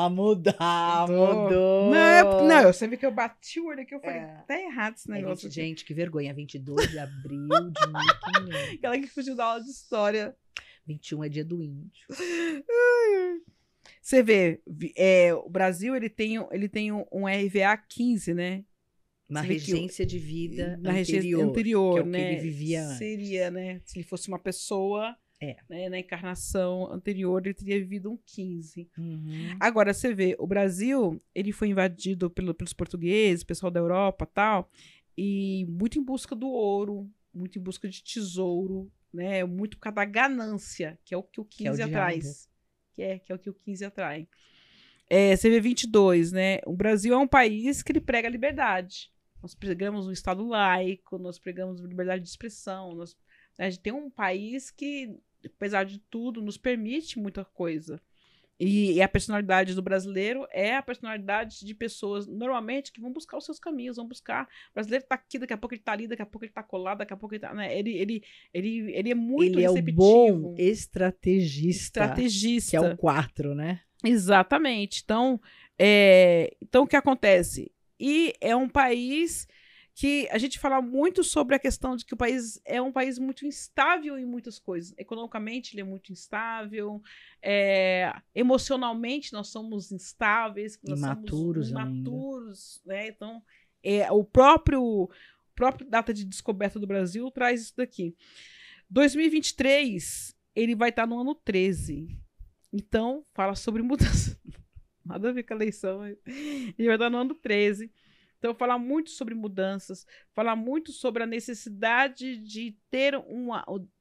Mudou. Não, você vê que eu bati o olho aqui, eu falei, tá errado esse negócio. Gente, que vergonha. 22 de abril de 1500. Aquela que fugiu da aula de história. 21 é dia do índio. Você vê, o Brasil, ele tem um RVA 15, né? Na regência de vida na anterior, que é o né? Que ele vivia antes. Seria, né? Se ele fosse uma pessoa... Né, na encarnação anterior, ele teria vivido um 15. Uhum. Agora, você vê, o Brasil, ele foi invadido pelos portugueses, pessoal da Europa e tal, e muito em busca do ouro, muito em busca de tesouro, né, muito por causa da ganância, que é o que o 15 atrai. Que é o que o 15 atrai. Você vê 22, né? O Brasil é um país que ele prega a liberdade. Nós pregamos um Estado laico, nós pregamos liberdade de expressão, a gente tem um país que, apesar de tudo, nos permite muita coisa. E a personalidade do brasileiro é a personalidade de pessoas, normalmente, que vão buscar os seus caminhos, vão buscar. O brasileiro tá aqui, daqui a pouco ele tá ali, daqui a pouco ele tá colado, daqui a pouco ele tá... Né? Ele é muito receptivo. Ele é o bom estrategista. Que é o 4, né? Exatamente. Então, o que acontece? E é um país... que a gente fala muito sobre a questão de que o país é um país muito instável em muitas coisas. Economicamente, ele é muito instável. Emocionalmente, nós somos instáveis. Imaturos, né? Então, o próprio data de descoberta do Brasil traz isso daqui. 2023, ele vai estar no ano 13. Então, fala sobre mudança. Nada a ver com a eleição. Ele vai estar no ano 13. Então, falar muito sobre mudanças, falar muito sobre a necessidade de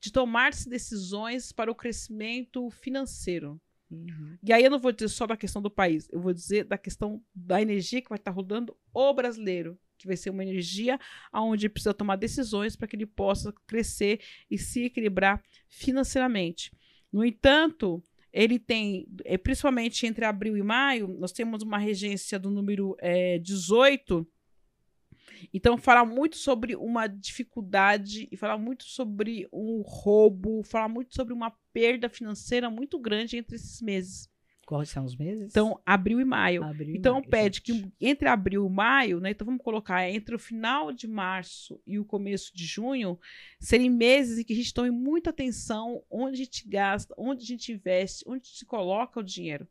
de tomar-se decisões para o crescimento financeiro. Uhum. E aí eu não vou dizer só da questão do país, eu vou dizer da questão da energia que vai estar rodando o brasileiro, que vai ser uma energia onde ele precisa tomar decisões para que ele possa crescer e se equilibrar financeiramente. No entanto, ele tem, principalmente entre abril e maio, nós temos uma regência do número 18. Então, falar muito sobre uma dificuldade e falar muito sobre um roubo, falar muito sobre uma perda financeira muito grande entre esses meses. Quais são os meses? Então, abril e maio. Então, pede gente. que entre abril e maio, né? Então, vamos colocar entre o final de março e o começo de junho, serem meses em que a gente tome muita atenção onde a gente gasta, onde a gente investe, onde se coloca o dinheiro.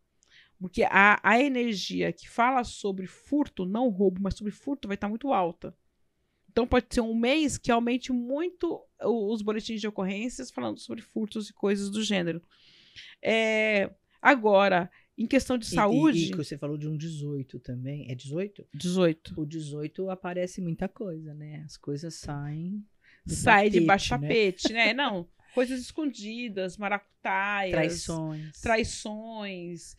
Porque a energia que fala sobre furto, não roubo, mas sobre furto, vai estar muito alta. Então, pode ser um mês que aumente muito os boletins de ocorrências falando sobre furtos e coisas do gênero. Agora, em questão de saúde... E que você falou de um 18 também. É 18? 18. O 18 aparece muita coisa, né? As coisas saem... Sai de baixo tapete, né? Não, coisas escondidas, maracutaias... Traições.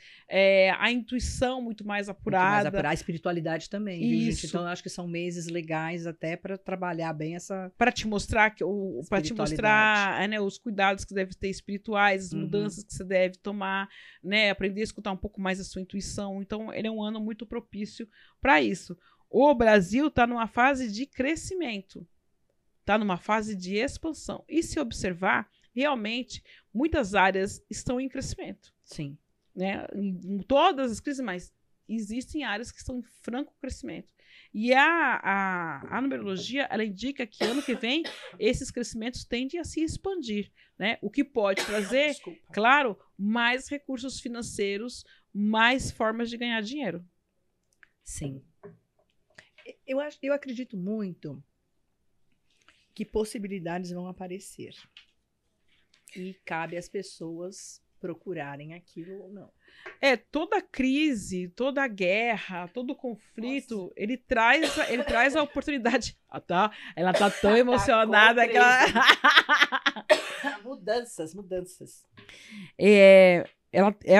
A intuição muito mais apurada. A espiritualidade também, viu, gente? Então, eu acho que são meses legais até para trabalhar bem essa... Para te mostrar, né, os cuidados que deve ter espirituais, as mudanças que você deve tomar, né? Aprender a escutar um pouco mais a sua intuição. Então, ele é um ano muito propício para isso. O Brasil está numa fase de crescimento. Está numa fase de expansão. E se observar, realmente, muitas áreas estão em crescimento. Sim. Né? Em todas as crises, mas existem áreas que estão em franco crescimento. E a numerologia, ela indica que ano que vem, esses crescimentos tendem a se expandir. Né? O que pode trazer, claro, mais recursos financeiros, mais formas de ganhar dinheiro. Sim. Eu acredito muito que possibilidades vão aparecer. E cabe às pessoas procurarem aquilo ou não. Toda crise, toda guerra, todo conflito, ele traz a oportunidade. Ela tá tão emocionada que ela... Mudanças.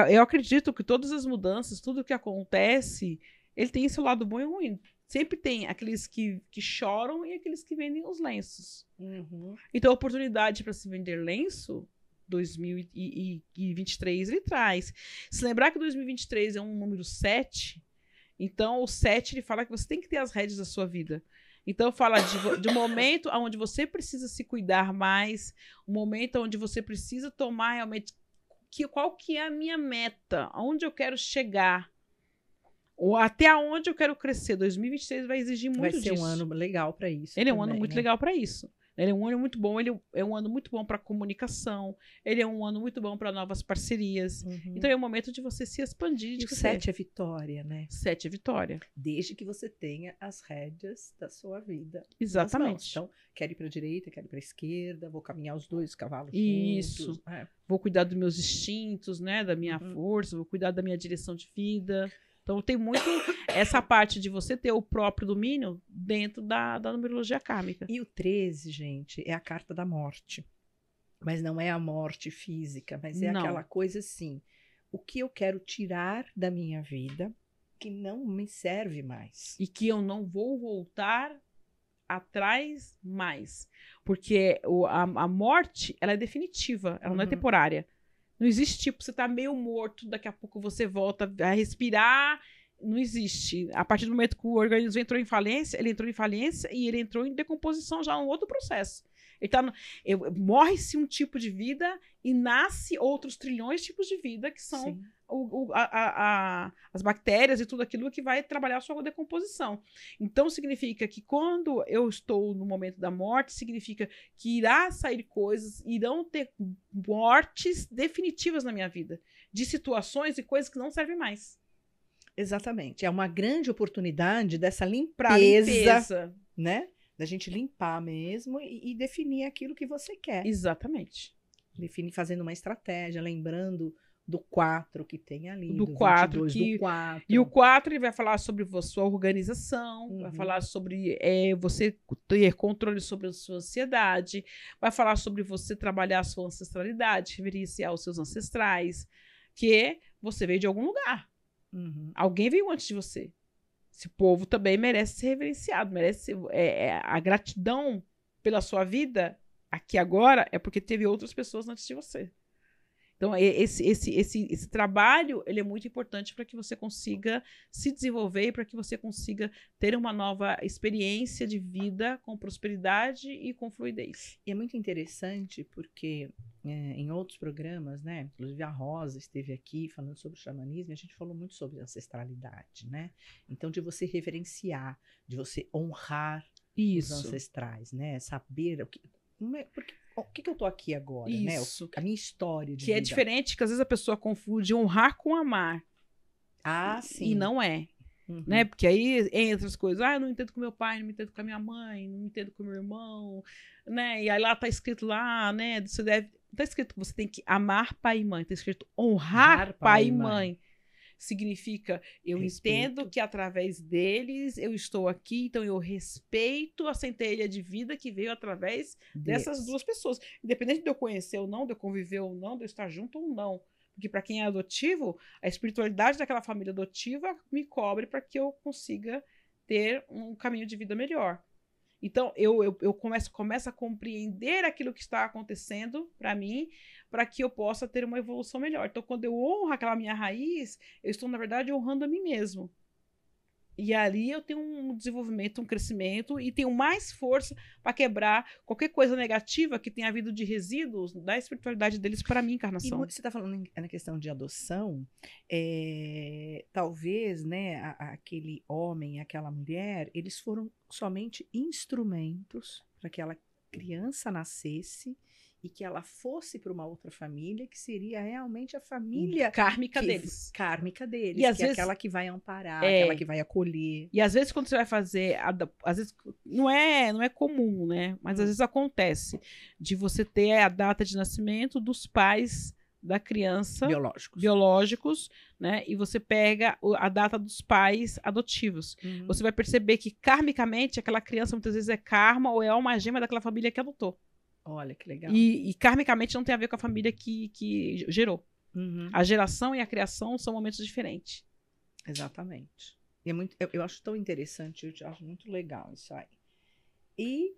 Eu acredito que todas as mudanças, tudo que acontece, ele tem esse lado bom e ruim. Sempre tem aqueles que choram e aqueles que vendem os lenços. Uhum. Então, a oportunidade para se vender lenço, 2023 ele traz. Se lembrar que 2023 é um número 7, então o 7 ele fala que você tem que ter as rédeas da sua vida. Então, fala de um momento onde você precisa se cuidar mais, um momento onde você precisa tomar realmente qual que é a minha meta, aonde eu quero chegar, ou até onde eu quero crescer. 2023 vai exigir muito disso. Vai ser um ano legal para isso. Ele é um também, ano muito né? legal para isso. Ele é um ano muito bom, ele é um ano muito bom para comunicação, ele é um ano muito bom para novas parcerias. Uhum. Então é o momento de você se expandir. E o 7 é vitória, né? 7 é vitória. Desde que você tenha as rédeas da sua vida. Exatamente. Então, quero ir para a direita, quero ir para a esquerda, vou caminhar os dois cavalos Isso. juntos. É. Vou cuidar dos meus instintos, né? Da minha força, vou cuidar da minha direção de vida. Então tem muito essa parte de você ter o próprio domínio dentro da numerologia kármica. E o 13, gente, é a carta da morte. Mas não é a morte física, mas é Não. aquela coisa assim, o que eu quero tirar da minha vida que não me serve mais. E que eu não vou voltar atrás mais. Porque a morte, ela é definitiva, ela não é temporária. Não existe, tipo, você tá meio morto, daqui a pouco você volta a respirar. Não existe. A partir do momento que o organismo entrou em falência, ele entrou em falência e ele entrou em decomposição já, um outro processo. Ele tá morre-se um tipo de vida e nasce outros trilhões de tipos de vida, que são as bactérias e tudo aquilo que vai trabalhar a sua decomposição. Então, significa que quando eu estou no momento da morte, significa que irá sair coisas, irão ter mortes definitivas na minha vida, de situações e coisas que não servem mais. Exatamente. É uma grande oportunidade dessa Pra limpeza, limpeza. né? Da gente limpar mesmo e definir aquilo que você quer. Exatamente. Definir fazendo uma estratégia, lembrando do 4 que tem ali, Do 4, 4 do 4. E o 4 ele vai falar sobre a sua organização, vai falar sobre você ter controle sobre a sua ansiedade, vai falar sobre você trabalhar a sua ancestralidade, reverenciar os seus ancestrais, que você veio de algum lugar. Alguém veio antes de você. Esse povo também merece ser reverenciado, merece a gratidão pela sua vida aqui agora é porque teve outras pessoas antes de você. Então, esse trabalho ele é muito importante para que você consiga se desenvolver e para que você consiga ter uma nova experiência de vida com prosperidade e com fluidez. E é muito interessante porque em outros programas, né? Inclusive a Rosa esteve aqui falando sobre o xamanismo e a gente falou muito sobre ancestralidade, né? Então, de você reverenciar, de você honrar os ancestrais, né? Saber o que eu tô aqui agora, né? A minha história de vida. É diferente, que às vezes a pessoa confunde honrar com amar. Ah, sim. E não é. Né? Porque aí entra as coisas, eu não entendo com meu pai, não me entendo com a minha mãe, não me entendo com meu irmão, né? E aí lá tá escrito lá, né? Você deve... Não tá escrito que você tem que amar pai e mãe, tá escrito honrar pai e mãe. Significa, eu entendo que através deles eu estou aqui, então eu respeito a centelha de vida que veio através dessas duas pessoas. Independente de eu conhecer ou não, de eu conviver ou não, de eu estar junto ou não. Porque para quem é adotivo, a espiritualidade daquela família adotiva me cobre para que eu consiga ter um caminho de vida melhor. Então, eu começo a compreender aquilo que está acontecendo para mim, para que eu possa ter uma evolução melhor. Então, quando eu honro aquela minha raiz, eu estou, na verdade, honrando a mim mesmo. E ali eu tenho um desenvolvimento, um crescimento e tenho mais força para quebrar qualquer coisa negativa que tenha havido de resíduos da espiritualidade deles para a minha encarnação. E você está falando na questão de adoção, talvez, né, aquele homem, aquela mulher, eles foram somente instrumentos para que aquela criança nascesse e que ela fosse para uma outra família, que seria realmente a família kármica deles. Kármica deles, e às que vezes, é aquela que vai amparar, aquela que vai acolher. E às vezes quando você vai fazer, às vezes não é comum, né? Mas às vezes acontece de você ter a data de nascimento dos pais da criança biológicos, né? E você pega a data dos pais adotivos. Você vai perceber que karmicamente aquela criança muitas vezes é karma ou é alma gêmea daquela família que adotou. Olha, que legal. E karmicamente não tem a ver com a família que gerou. A geração e a criação são momentos diferentes. Exatamente. Eu acho tão interessante, eu acho muito legal isso aí. E,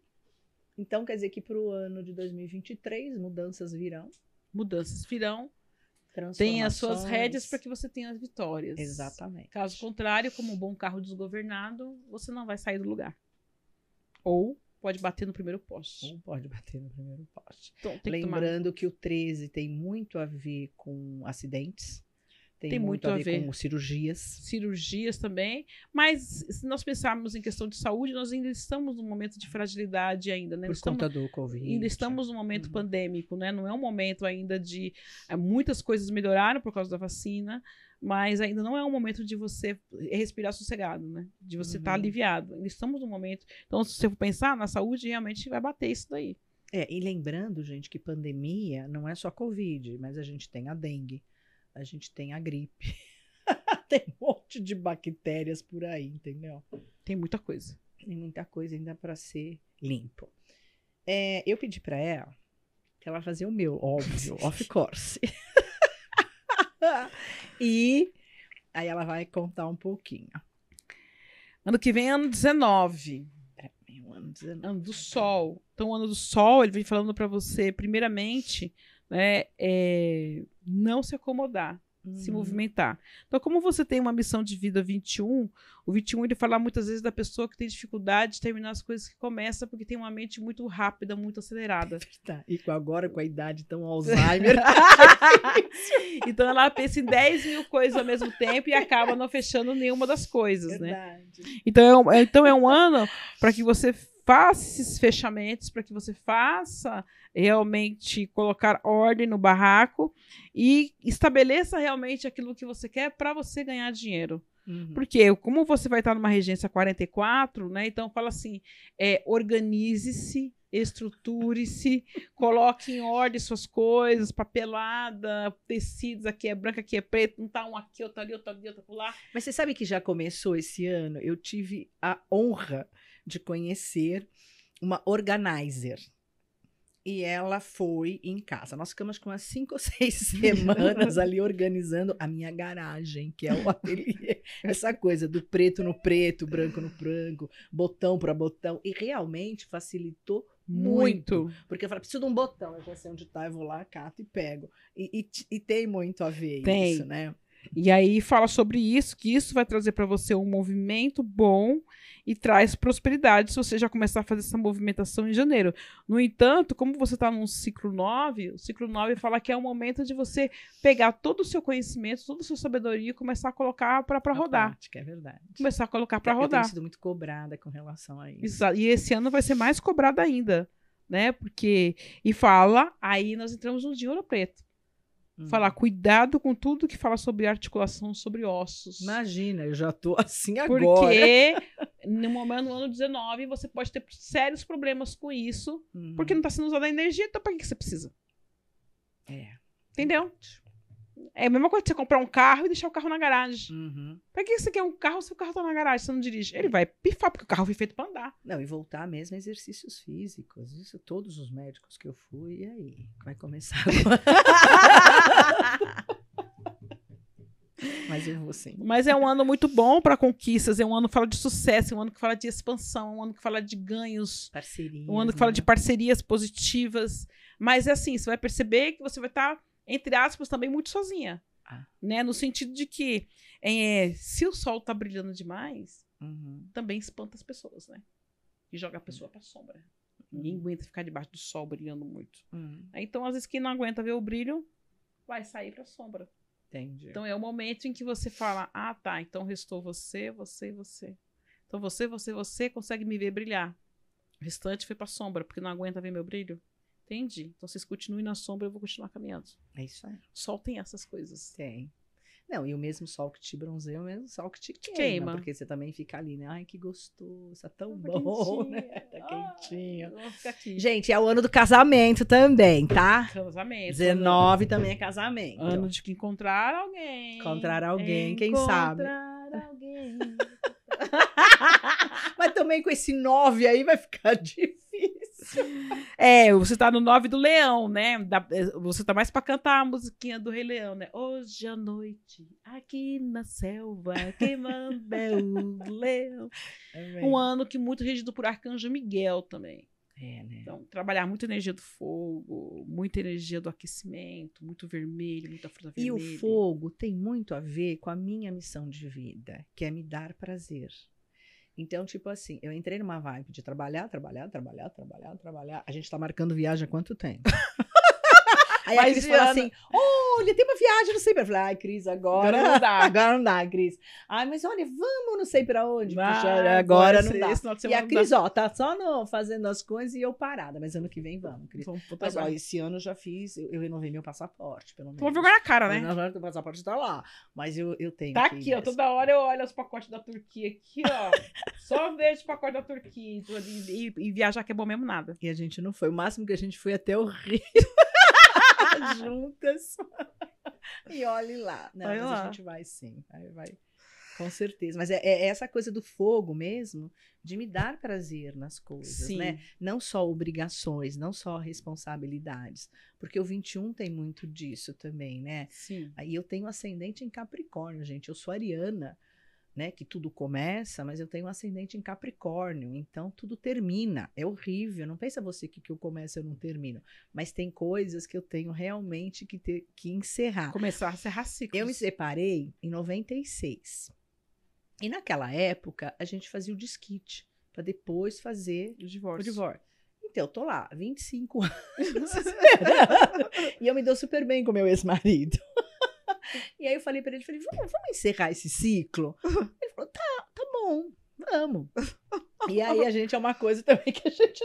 então, quer dizer que para o ano de 2023, mudanças virão. Mudanças virão. Tem as suas rédeas para que você tenha as vitórias. Exatamente. Caso contrário, como um bom carro desgovernado, você não vai sair do lugar. Ou pode bater no primeiro poste. Então, lembrando que o 13 tem muito a ver com acidentes. Tem muito a ver com cirurgias. Cirurgias também. Mas se nós pensarmos em questão de saúde, nós ainda estamos num momento de fragilidade ainda, né? Por conta do Covid. Ainda estamos num momento pandêmico, né? Não é um momento ainda de... muitas coisas melhoraram por causa da vacina, mas ainda não é um momento de você respirar sossegado, né? De você estar aliviado. Ainda estamos num momento... Então, se você for pensar na saúde, realmente vai bater isso daí. E lembrando, gente, que pandemia não é só Covid, mas a gente tem a dengue. A gente tem a gripe. Tem um monte de bactérias por aí, entendeu? Tem muita coisa. Tem muita coisa ainda para ser limpo. Eu pedi para ela que ela fazia o meu, óbvio, off course. E aí ela vai contar um pouquinho. Ano que vem é ano 19. Ano do Sol. Então, o ano do Sol, ele vem falando para você, primeiramente, né, não se acomodar, se movimentar. Então, como você tem uma missão de vida 21, o 21 ele fala muitas vezes da pessoa que tem dificuldade de terminar as coisas que começa, porque tem uma mente muito rápida, muito acelerada. E agora, com a idade tão Alzheimer. Então, ela pensa em 10 mil coisas ao mesmo tempo e acaba não fechando nenhuma das coisas, Verdade. né? Então, é um ano para que você faça esses fechamentos, para que você faça realmente colocar ordem no barraco e estabeleça realmente aquilo que você quer para você ganhar dinheiro. Porque como você vai estar numa regência 44, né? Então fala assim, organize-se, estruture-se, coloque em ordem suas coisas, papelada, tecidos, aqui é branco, aqui é preto, não tá um aqui, outro ali, outro ali, outro lá. Mas você sabe que já começou esse ano? Eu tive a honra de conhecer uma organizer. E ela foi em casa. Nós ficamos com umas 5 ou 6 semanas ali organizando a minha garagem, que é o ateliê. Essa coisa do preto no preto, branco no branco, botão para botão. E realmente facilitou muito. Porque eu falei, preciso de um botão. Eu já sei onde tá, eu vou lá, cato e pego. E tem muito a ver isso, né? E aí fala sobre isso, que isso vai trazer para você um movimento bom e traz prosperidade se você já começar a fazer essa movimentação em janeiro. No entanto, como você está num ciclo 9, o ciclo 9 fala que é o momento de você pegar todo o seu conhecimento, toda a sua sabedoria e começar a colocar para rodar. Prática, é verdade. Começar a colocar para rodar. Eu tenho sido muito cobrada com relação a isso. Exato. E esse ano vai ser mais cobrada ainda, né? Porque, e fala, aí nós entramos no dinheiro preto. Falar, cuidado com tudo que fala sobre articulação, sobre ossos. Imagina, eu já tô assim agora. Porque no momento, no ano 19, você pode ter sérios problemas com isso, porque não está sendo usada a energia, então para que você precisa? Entendeu? É a mesma coisa que você comprar um carro e deixar o carro na garagem. Pra que você quer um carro se o carro tá na garagem, você não dirige? Ele vai pifar, porque o carro foi feito pra andar. Não, e voltar mesmo a exercícios físicos. Isso, todos os médicos que eu fui, e aí? Vai começar agora. Mas eu vou sim. Mas é um ano muito bom para conquistas, é um ano que fala de sucesso, é um ano que fala de expansão, é um ano que fala de ganhos. Parcerias. Um ano que fala de parcerias positivas. Mas é assim, você vai perceber que você vai estar, entre aspas, também muito sozinha. Né? No sentido de que se o sol tá brilhando demais, também espanta as pessoas, né? E joga a pessoa pra sombra. Ninguém aguenta ficar debaixo do sol brilhando muito. Então, às vezes, quem não aguenta ver o brilho, vai sair pra sombra. Entendi. Então, é o momento em que você fala, tá, então restou você, você e você. Então, você consegue me ver brilhar. O restante foi pra sombra, porque não aguenta ver meu brilho. Entendi. Então, vocês continuem na sombra, eu vou continuar caminhando. É isso aí. O sol tem essas coisas. Tem. Não, e o mesmo sol que te bronzeia é o mesmo sol que te queima. Porque você também fica ali, né? Ai, que gostoso, tá tão bom, né? Tá quentinho. Vamos ficar aqui. Gente, é o ano do casamento também, tá? Casamento. 19 também é casamento. Ano de que encontrar alguém. Encontrar alguém, quem sabe? Encontrar alguém. Mas também com esse 9 aí vai ficar difícil. Você tá no 9 do Leão, né? Você tá mais pra cantar a musiquinha do Rei Leão, né? Hoje à noite, aqui na selva, quem manda é o leão. Um ano que muito regido por Arcanjo Miguel também. Né? Então, trabalhar muita energia do fogo, muita energia do aquecimento, muito vermelho, muita fruta vermelha. E o fogo tem muito a ver com a minha missão de vida, que é me dar prazer. Então, tipo assim, eu entrei numa vibe de trabalhar. A gente tá marcando viagem há quanto tempo? Aí a Cris fala assim, olha, tem uma viagem, não sei pra... Eu falei, ai, Cris, agora não dá. Agora não dá, Cris. Ai, mas olha, vamos não sei pra onde. Puxa, agora não dá. E a Cris, tá só fazendo as coisas e eu parada. Mas ano que vem vamos, Cris. Mas, esse ano eu já fiz, eu renovei meu passaporte, pelo menos. Vou vergonha na cara, né? O passaporte tá lá. Mas eu tenho tá aqui, ó, toda hora eu olho os pacotes da Turquia aqui, ó. Só vejo o pacote da Turquia e viajar que é bom mesmo nada. E a gente não foi. O máximo que a gente foi até o Rio. Juntas. E olhe lá. Não, mas a gente vai sim. Vai. Com certeza. Mas é essa coisa do fogo mesmo, de me dar prazer nas coisas, sim, né? Não só obrigações, não só responsabilidades. Porque o 21 tem muito disso também, né? Sim. Aí eu tenho ascendente em Capricórnio, gente. Eu sou ariana, né, que tudo começa, mas eu tenho um ascendente em Capricórnio, então tudo termina, é horrível, não pensa você que eu começo e eu não termino, mas tem coisas que eu tenho realmente que encerrar. Começar a encerrar ciclos. Eu me separei em 96, e naquela época a gente fazia o desquite, para depois fazer o divórcio. Então, eu tô lá, 25 anos, e eu me dou super bem com meu ex-marido. E aí eu falei pra ele, vamos encerrar esse ciclo? Ele falou, tá bom, vamos. E aí a gente é uma coisa também que a gente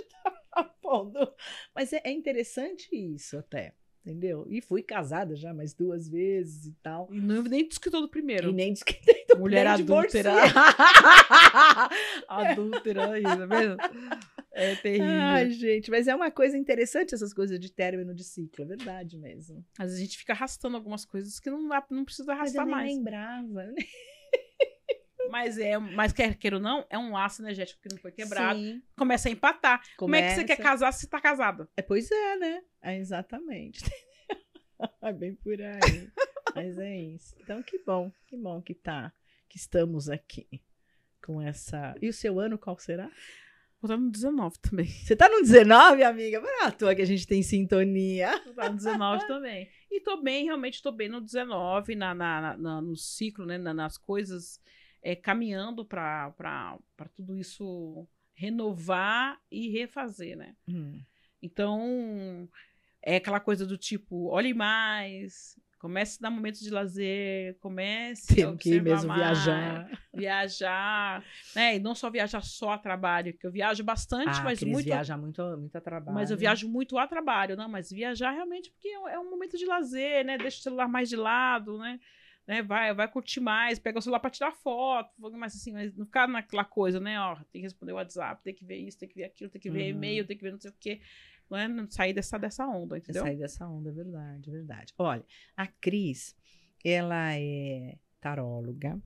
tá pondo. Mas é interessante isso até, entendeu? E fui casada já mais 2 vezes e tal. E nem desquitou do primeiro. E nem desquitei do mulher adúltera. Adúltera ainda, mesmo? É terrível. Ai, gente, mas é uma coisa interessante essas coisas de término de ciclo, é verdade mesmo. Às vezes a gente fica arrastando algumas coisas que não precisa arrastar mais. Mas eu nem lembrava. Mas quer ou não, é um laço energético que não foi quebrado. Sim. Começa a empatar. Como é que você quer casar se tá casada? Pois é, né? Exatamente. É bem por aí. Mas é isso. Então, que bom que estamos aqui com essa... E o seu ano qual será? Vou estar no 19 também. Você tá no 19, amiga? Não é à toa que a gente tem sintonia. Vou estar no 19 também. E realmente tô bem no 19, no ciclo, né? Nas coisas, caminhando para tudo isso renovar e refazer, né? Então, é aquela coisa do tipo, olhe mais... Comece a dar momentos de lazer, comece a observar mesmo mais, viajar, né? E não só viajar só a trabalho, que eu viajo bastante, mas Cris viaja muito a trabalho. Mas eu viajo muito a trabalho, não, mas viajar realmente porque é um momento de lazer, né? Deixa o celular mais de lado, né? Vai curtir mais, pega o celular para tirar foto, mas assim, mas não ficar naquela coisa, né? Ó, tem que responder o WhatsApp, tem que ver isso, tem que ver aquilo, tem que ver e-mail, tem que ver não sei o quê. Não é sair dessa onda, entendeu? Sair dessa onda, verdade, verdade. Olha, a Cris, ela é taróloga,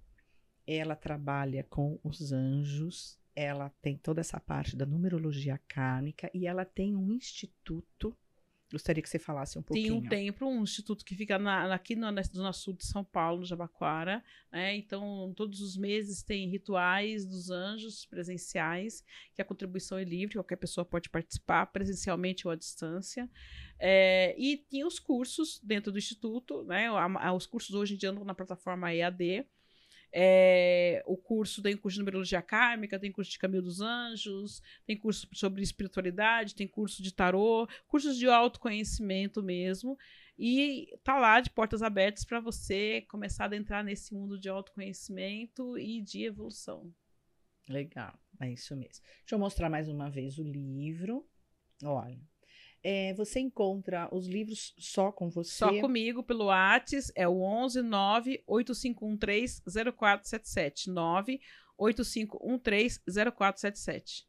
ela trabalha com os anjos, ela tem toda essa parte da numerologia kármica e ela tem um instituto. Gostaria que você falasse um pouquinho. Tem um templo, um instituto que fica aqui na Zona Sul de São Paulo, no Jabaquara, né? Então, todos os meses tem rituais dos anjos presenciais, que a contribuição é livre, qualquer pessoa pode participar, presencialmente ou à distância. E tem os cursos dentro do instituto, né? Os cursos hoje em dia andam na plataforma EAD. O curso tem curso de numerologia kármica, tem curso de caminho dos anjos, tem curso sobre espiritualidade, tem curso de tarô, cursos de autoconhecimento mesmo, e tá lá de portas abertas para você começar a adentrar nesse mundo de autoconhecimento e de evolução. Legal, é isso mesmo. Deixa eu mostrar mais uma vez o livro. Olha, você encontra os livros só com você? Só comigo, pelo WhatsApp, é o 11-98513-0477. 98513-0477.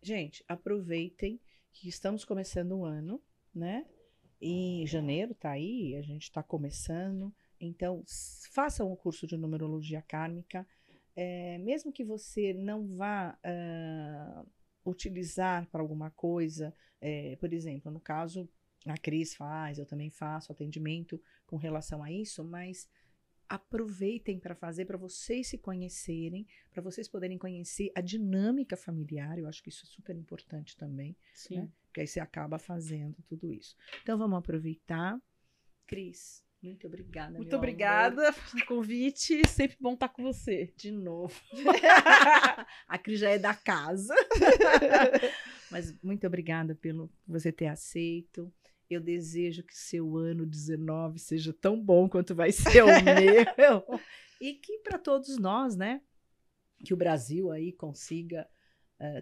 Gente, aproveitem que estamos começando o ano, né? Em janeiro tá aí, a gente está começando. Então, façam o curso de numerologia kármica. Mesmo que você não vá utilizar para alguma coisa, por exemplo, no caso, a Cris faz, eu também faço atendimento com relação a isso, mas aproveitem para fazer, para vocês se conhecerem, para vocês poderem conhecer a dinâmica familiar. Eu acho que isso é super importante também, Sim. né? Porque aí você acaba fazendo tudo isso. Então, vamos aproveitar. Cris, muito obrigada. Muito meu obrigada amor. pelo convite. Sempre bom estar com você. De novo. A Cris já é da casa. Mas muito obrigada pelo você ter aceito. Eu desejo que seu ano 19 seja tão bom quanto vai ser o meu. E que para todos nós, né? Que o Brasil aí consiga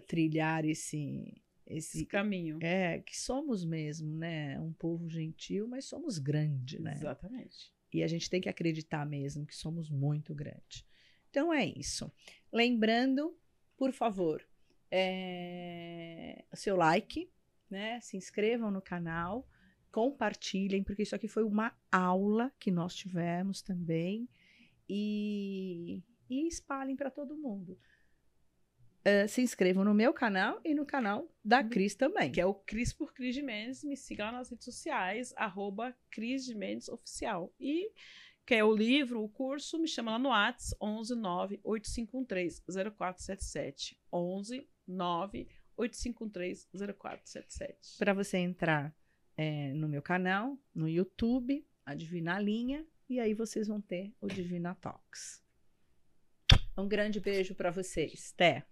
trilhar esse caminho. Que somos mesmo, né? Um povo gentil, mas somos grande, né? Exatamente. E a gente tem que acreditar mesmo que somos muito grande. Então é isso. Lembrando, por favor, o seu like, né? Se inscrevam no canal, compartilhem, porque isso aqui foi uma aula que nós tivemos também. E espalhem para todo mundo. Se inscrevam no meu canal e no canal da Cris também. Que é o Cris por Cris de Mendes. Me siga lá nas redes sociais, @Cris de Mendes Oficial. E quer o livro, o curso, me chama lá no WhatsApp, 11 9 8513 0477. 11 9 8513 0477. Para você entrar no meu canal, no YouTube, a Divina Linha, e aí vocês vão ter o Divina Talks. Um grande beijo para vocês. Até!